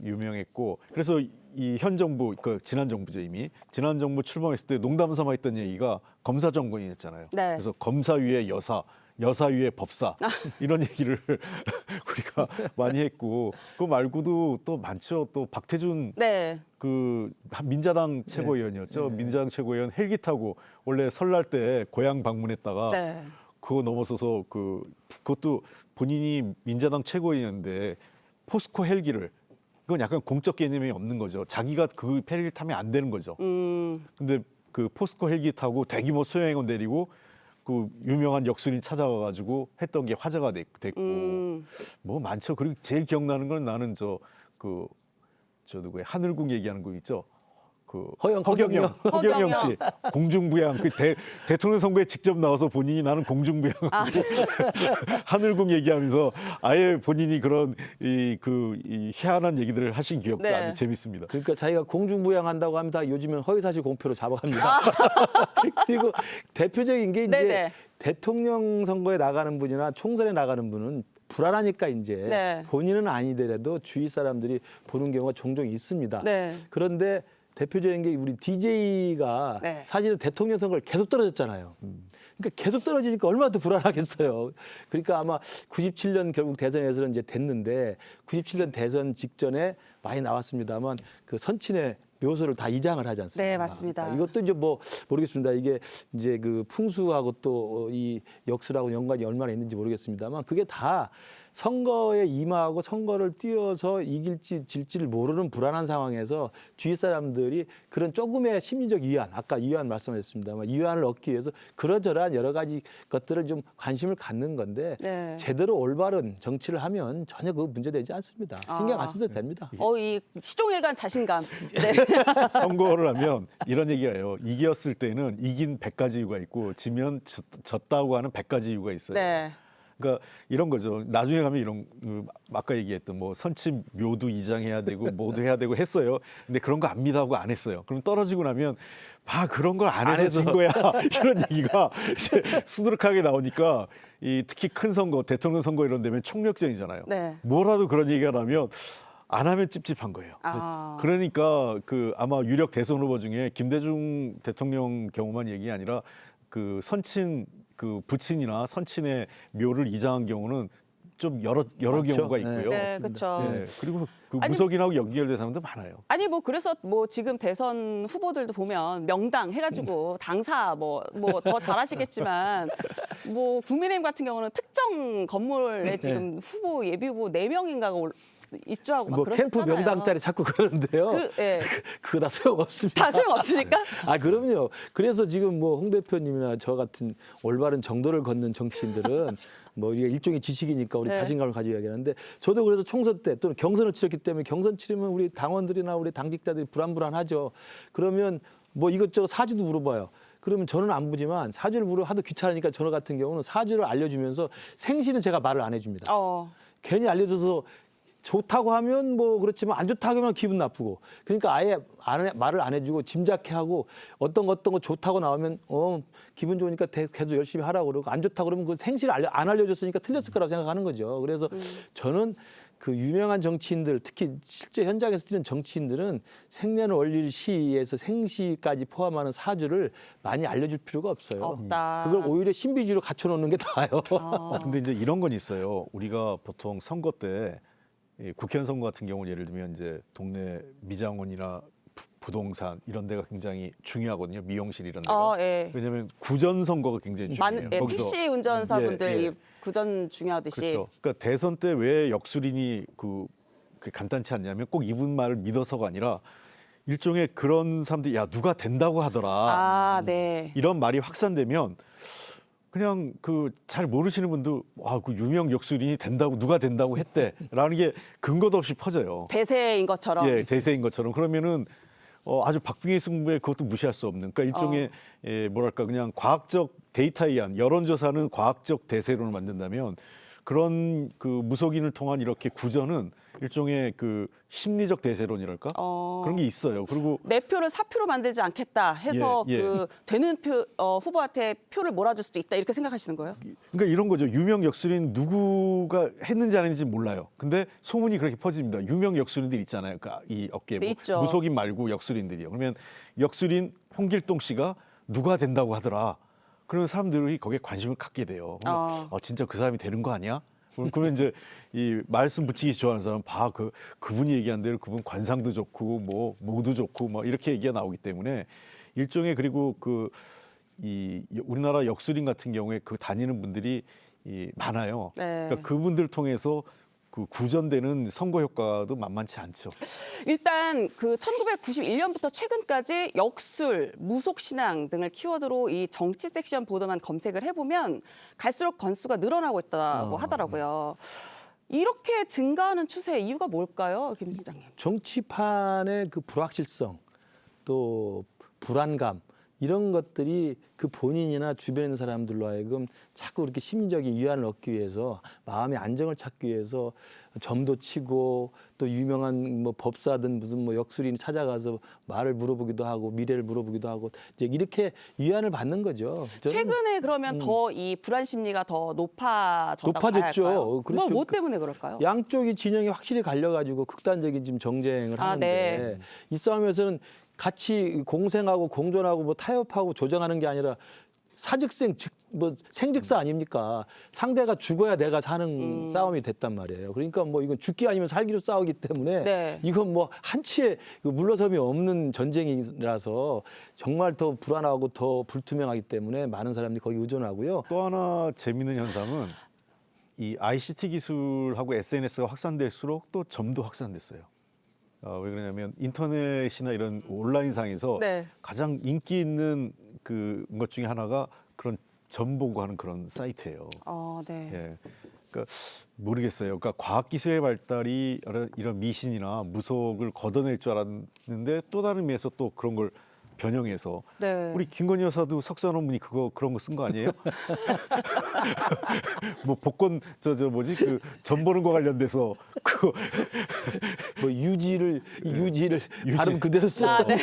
유명했고 그래서 이 현 정부 지난 정부죠 이미 지난 정부 출범했을 때 농담 삼아 했던 얘기가 검사 정권이었잖아요. 네. 그래서 검사 위에 여사 위에 법사 이런 얘기를 우리가 많이 했고 그거 말고도 또 많죠. 또 박태준 네. 그 민자당 최고위원이었죠. 민자당 최고위원 헬기 타고 원래 설날 때 고향 방문했다가 네. 그거 넘어서서 그것도 본인이 민자당 최고위원인데 포스코 헬기를 그건 약간 공적 개념이 없는 거죠. 자기가 그 헬기를 타면 안 되는 거죠. 근데 그 포스코 헬기 타고 대규모 소형행원 데리고 그 유명한 역술인 찾아가가지고 했던 게 화제가 됐고 뭐 많죠. 그리고 제일 기억나는 건 나는 저 누구야 하늘궁 얘기하는 거 있죠. 허경영 씨 공중부양 대통령 선거에 직접 나와서 본인이 나는 공중부양 하늘궁 얘기하면서 아예 본인이 그런 이 희한한 얘기들을 하신 기억도 아주 재밌습니다. 그러니까 자기가 공중부양한다고 하면 다 요즘은 허위사실 공표로 잡아갑니다. 그리고 대표적인 게 이제 대통령 선거에 나가는 분이나 총선에 나가는 분은 불안하니까 이제 본인은 아니더라도 주위 사람들이 보는 경우가 종종 있습니다. 그런데 대표적인 게 우리 DJ가 사실은 대통령 선거를 계속 떨어졌잖아요. 그러니까 계속 떨어지니까 얼마나 더 불안하겠어요. 그러니까 아마 97년 결국 대선에서는 이제 됐는데 97년 대선 직전에 많이 나왔습니다만 그 선친의 묘소를 다 이장을 하지 않습니까? 네, 맞습니다. 이것도 이제 뭐 모르겠습니다. 이게 이제 그 풍수하고 또 이 역술하고 연관이 얼마나 있는지 모르겠습니다만 그게 다 선거에 임하고 선거를 뛰어서 이길지 질지를 모르는 불안한 상황에서 주위 사람들이 그런 조금의 심리적 위안, 아까 위안 말씀하셨습니다만 위안을 얻기 위해서 그러저러한 여러 가지 것들을 좀 관심을 갖는 건데 제대로 올바른 정치를 하면 전혀 그 문제되지 않습니다. 신경 안 써도 됩니다. 이 시종일관 자신감. 선거를 하면 이런 얘기예요. 이겼을 때는 이긴 100가지 이유가 있고 지면 졌다고 하는 100가지 이유가 있어요. 그러니까 이런 거죠. 나중에 가면 이런 아까 얘기했던 뭐 선침 묘도 이장해야 되고 뭐도 해야 되고 했어요. 근데 그런 거 안 믿하고 안 했어요. 그럼 떨어지고 나면 그런 걸 안 해서 진 거야. 이런 얘기가 이제 수두룩하게 나오니까 특히 큰 선거, 대통령 선거 이런 데면 총력전이잖아요. 뭐라도 그런 얘기가 나면 안 하면 찝찝한 거예요. 그러니까 아마 유력 대선 후보 중에 김대중 대통령 경우만 얘기 아니라 그 선친 부친이나 선친의 묘를 이장한 경우는 좀 여러 경우가 있고요. 그렇죠. 그리고 무속인하고 연결된 사람도 많아요. 아니 그래서 지금 대선 후보들도 보면 명당 해가지고 당사 뭐 더 잘하시겠지만 국민의힘 같은 경우는 특정 건물에 지금 후보 예비 후보 4명인가가 입주하고 막 그러셨잖아요. 캠프 명당짜리 자꾸 그러는데요. 그거 다 소용없습니다. 다 소용없으니까? 그럼요. 그래서 지금 홍 대표님이나 저 같은 올바른 정도를 걷는 정치인들은 이게 일종의 지식이니까 우리 자신감을 가지고 이야기하는데 저도 그래서 총선 때 또는 경선을 치렀기 때문에 경선 치르면 우리 당원들이나 우리 당직자들이 불안하죠. 그러면 이것저것 사주도 물어봐요. 그러면 저는 안 보지만 사주를 하도 귀찮으니까 저 같은 경우는 사주를 알려주면서 생시는 제가 말을 안 해줍니다. 괜히 알려줘서 좋다고 하면 그렇지만 안 좋다고 하면 기분 나쁘고 그러니까 아예 말을 안 해주고 짐작해하고 어떤 거 좋다고 나오면 기분 좋으니까 계속 열심히 하라고 그러고 안 좋다고 그러면 그 생시를 안 알려줬으니까 틀렸을 거라고 생각하는 거죠. 그래서 저는 그 유명한 정치인들, 특히 실제 현장에서 뛰는 정치인들은 생년월일시에서 생시까지 포함하는 사주를 많이 알려줄 필요가 없어요. 없다. 그걸 오히려 신비주의로 갖춰놓는 게 나아요. 근데 이제 이런 건 있어요. 우리가 보통 선거 때 국회의원 선거 같은 경우 예를 들면 이제 동네 미장원이나 부동산 이런 데가 굉장히 중요하거든요. 미용실 이런 데가. 예. 왜냐하면 구전 선거가 굉장히 중요해요. 택시 운전사분들 예, 예. 이 구전 중요하듯이. 그렇죠. 그러니까 대선 때 왜 역술인이 그 간단치 않냐면 꼭 이분 말을 믿어서가 아니라 일종의 그런 사람들이 야 누가 된다고 하더라. 네. 이런 말이 확산되면 그냥 그 잘 모르시는 분도 그 유명 역술인이 된다고 누가 된다고 했대라는 게 근거도 없이 퍼져요. 대세인 것처럼. 예, 대세인 것처럼. 그러면은 아주 박빙의 승부에 그것도 무시할 수 없는. 그러니까 일종의 뭐랄까 그냥 과학적 데이터에 의한 여론조사는 과학적 대세론을 만든다면 그런 그 무속인을 통한 이렇게 구전은 일종의 그 심리적 대세론이랄까 그런 게 있어요. 그리고 내 표를 사표로 만들지 않겠다 해서 예, 예. 그 되는 후보한테 표를 몰아줄 수도 있다 이렇게 생각하시는 거예요? 그러니까 이런 거죠. 유명 역술인 누구가 했는지 안 했는지 몰라요. 근데 소문이 그렇게 퍼집니다. 유명 역술인들 있잖아요. 그러니까 이 업계에 네, 있죠. 무속인 말고 역술인들이요. 그러면 역술인 홍길동 씨가 누가 된다고 하더라. 그러면 사람들이 거기에 관심을 갖게 돼요. 진짜 그 사람이 되는 거 아니야? 그러면 이제 이 말씀 붙이기 좋아하는 사람은 그분이 얘기한 대로 그분 관상도 좋고 뭐 모도 좋고 뭐 이렇게 얘기가 나오기 때문에 일종의 그리고 이 우리나라 역술인 같은 경우에 그 다니는 분들이 많아요. 네. 그러니까 그분들 통해서 그 구전되는 선거 효과도 만만치 않죠. 일단 그 1991년부터 최근까지 역술, 무속신앙 등을 키워드로 이 정치 섹션 보도만 검색을 해보면 갈수록 건수가 늘어나고 있다고 하더라고요. 이렇게 증가하는 추세 이유가 뭘까요, 김 실장님? 정치판의 그 불확실성, 또 불안감 이런 것들이 그 본인이나 주변에 있는 사람들로 하여금 자꾸 이렇게 심리적인 위안을 얻기 위해서 마음의 안정을 찾기 위해서 점도 치고 또 유명한 뭐 법사든 무슨 뭐 역술인 찾아가서 말을 물어보기도 하고 미래를 물어보기도 하고 이제 이렇게 위안을 받는 거죠. 최근에 그러면 더 이 불안 심리가 더 높아졌다고 봐야 할까요? 그렇죠. 뭐 때문에 그럴까요? 양쪽이 진영이 확실히 갈려가지고 극단적인 지금 정쟁을 하는데 네. 이 싸움에서는 같이 공생하고 공존하고 뭐 타협하고 조정하는 게 아니라 사즉생 뭐 생즉사 아닙니까? 상대가 죽어야 내가 사는 싸움이 됐단 말이에요. 그러니까 뭐 이건 죽기 아니면 살기로 싸우기 때문에 네. 이건 뭐 한치의 물러섬이 없는 전쟁이라서 정말 더 불안하고 더 불투명하기 때문에 많은 사람들이 거기 의존하고요. 또 하나 재미있는 현상은 이 ICT 기술하고 SNS가 확산될수록 또 점도 확산됐어요. 왜 그러냐면 인터넷이나 이런 온라인상에서 네. 가장 인기 있는 것 중에 하나가 그런 점 보고 하는 그런 사이트예요. 네. 예. 그러니까 모르겠어요. 그러니까 과학 기술의 발달이 이런 미신이나 무속을 걷어낼 줄 알았는데 또 다른 의미에서 또 그런 걸 변형해서 네. 우리 김건희 여사도 석사 논문이 그런 거 쓴 거 아니에요? 뭐 복권 점 보는 거 관련돼서 뭐 유지를 발음 그대로 써. 네.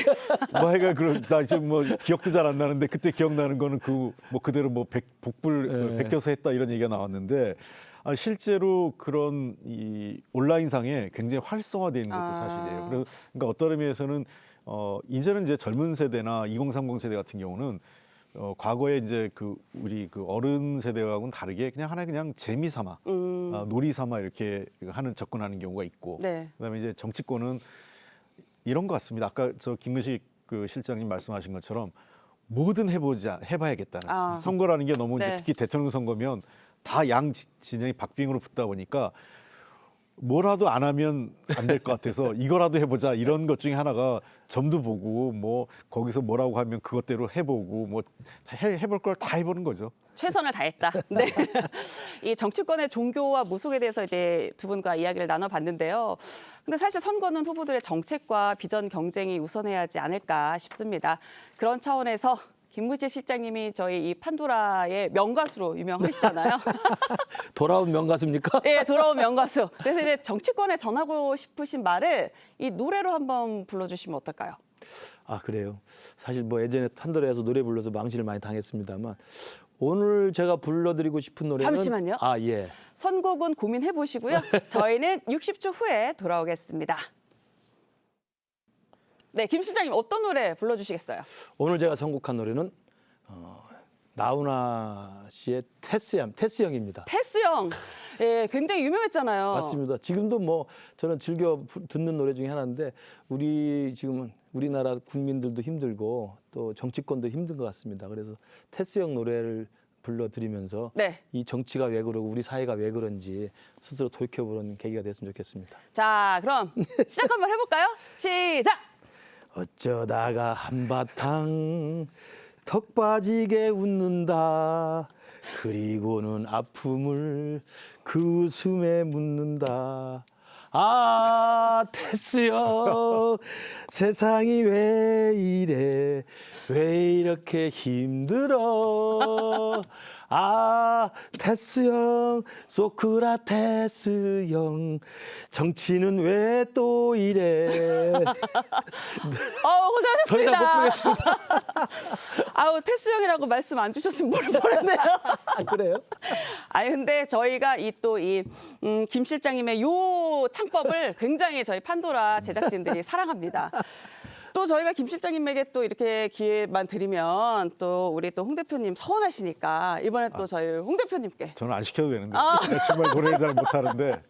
뭐 하여간 나 지금 뭐 기억도 잘 안 나는데 그때 기억나는 거는 뭐 그대로 뭐 복불 베껴서 했다 이런 얘기가 나왔는데 실제로 그런 이 온라인상에 굉장히 활성화되어 있는 것도 사실이에요. 그러니까 어떤 의미에서는 이제는 이제 젊은 세대나 2030 세대 같은 경우는 과거에 이제 우리 어른 세대하고는 다르게 그냥 재미 삼아, 놀이 삼아 이렇게 접근하는 경우가 있고, 네. 그다음에 이제 정치권은 이런 것 같습니다. 아까 실장님 말씀하신 것처럼 뭐든 해봐야겠다는 선거라는 게 너무 네. 이제 특히 대통령 선거면 다 양 진영이 박빙으로 붙다 보니까. 뭐라도 안 하면 안 될 것 같아서 이거라도 해보자 이런 것 중에 하나가 점도 보고 뭐 거기서 뭐라고 하면 그것대로 해보고 뭐 해볼 걸 다 해보는 거죠. 최선을 다했다. 네. 이 정치권의 종교와 무속에 대해서 이제 두 분과 이야기를 나눠봤는데요. 근데 사실 선거는 후보들의 정책과 비전 경쟁이 우선해야 하지 않을까 싶습니다. 그런 차원에서 김무실 실장님이 저희 이 판도라의 명가수로 유명하시잖아요. 돌아온 명가수입니까? 네, 돌아온 명가수. 그래서 이제 정치권에 전하고 싶으신 말을 이 노래로 한번 불러주시면 어떨까요? 그래요. 사실 뭐 예전에 판도라에서 노래 불러서 망신을 많이 당했습니다만 오늘 제가 불러드리고 싶은 노래는 잠시만요. 아, 예. 선곡은 고민해 보시고요. 저희는 60초 후에 돌아오겠습니다. 네, 김 실장님 어떤 노래 불러주시겠어요? 오늘 제가 선곡한 노래는 나훈아 씨의 테스 형입니다. 테스 형, 예, 굉장히 유명했잖아요. 맞습니다. 지금도 뭐 저는 즐겨 듣는 노래 중에 하나인데 우리 지금은 우리나라 국민들도 힘들고 또 정치권도 힘든 것 같습니다. 그래서 테스 형 노래를 불러드리면서 네. 이 정치가 왜 그러고 우리 사회가 왜 그런지 스스로 돌이켜보는 계기가 됐으면 좋겠습니다. 자, 그럼 시작 한번 해볼까요? 시작! 어쩌다가 한바탕 턱 빠지게 웃는다. 그리고는 아픔을 그 웃음에 묻는다. 아, 테스 형, 세상이 왜 이래? 왜 이렇게 힘들어? 아, 테스 형, 소크라테스 형, 정치는 왜 또 이래? 고생하셨습니다. 더 이상 못 부르겠습니다. 아우, 테스 형이라고 말씀 안 주셨으면 모를 뻔했네요. 그래요? 아니, 근데 저희가 김 실장님의 요 창법을 굉장히 저희 판도라 제작진들이 사랑합니다. 또 저희가 김 실장님에게 또 이렇게 기회만 드리면 또 우리 또 홍 대표님 서운하시니까 이번에 또 저희 홍 대표님께. 저는 안 시켜도 되는데 정말 노래를 잘 못하는데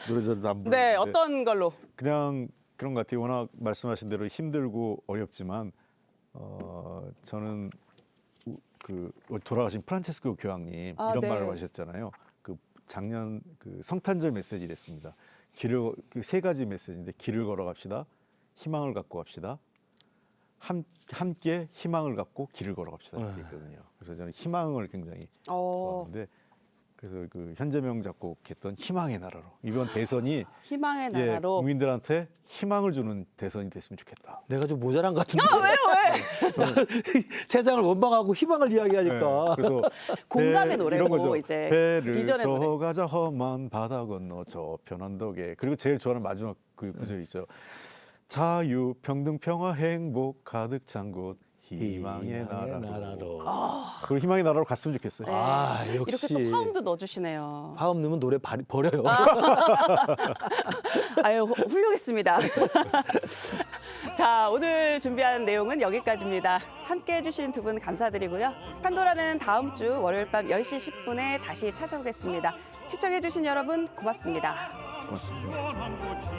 노래 잘도 안 부르는데. 네, 어떤 걸로? 그냥 그런 것 같아요. 워낙 말씀하신 대로 힘들고 어렵지만 저는 그 돌아가신 프란체스코 교황님 이런 네. 말을 하셨잖아요. 그 작년 그 성탄절 메시지를 했습니다. 그 세 가지 메시지인데 길을 걸어갑시다. 희망을 갖고 갑시다. 함께 희망을 갖고 길을 걸어갑시다. 이렇게 했거든요. 그래서 저는 희망을 굉장히 좋아하는데 그래서 그 현재명 작곡했던 희망의 나라로 이번 대선이 희망의 나라로 국민들한테 희망을 주는 대선이 됐으면 좋겠다. 내가 좀 모자란 것 같은데. 왜요? 세상을 원망하고 희망을 이야기하니까. 그래서 공감의 이런 노래고 거죠. 이제 배를 비전의 노래. 저가자 험한 바다 건너 저편 언덕에. 그리고 제일 좋아하는 마지막 그 구절 있죠. 자유, 평등, 평화, 행복 가득 찬 곳 희망의 나라로. 그 희망의 나라로 갔으면 좋겠어요. 네. 역시. 이렇게 또 화음도 넣어주시네요. 화음 넣으면 노래 버려요. 아유, 훌륭했습니다. 자, 오늘 준비한 내용은 여기까지입니다. 함께해 주신 두 분 감사드리고요. 판도라는 다음 주 월요일 밤 10시 10분에 다시 찾아오겠습니다. 시청해 주신 여러분 고맙습니다. 고맙습니다.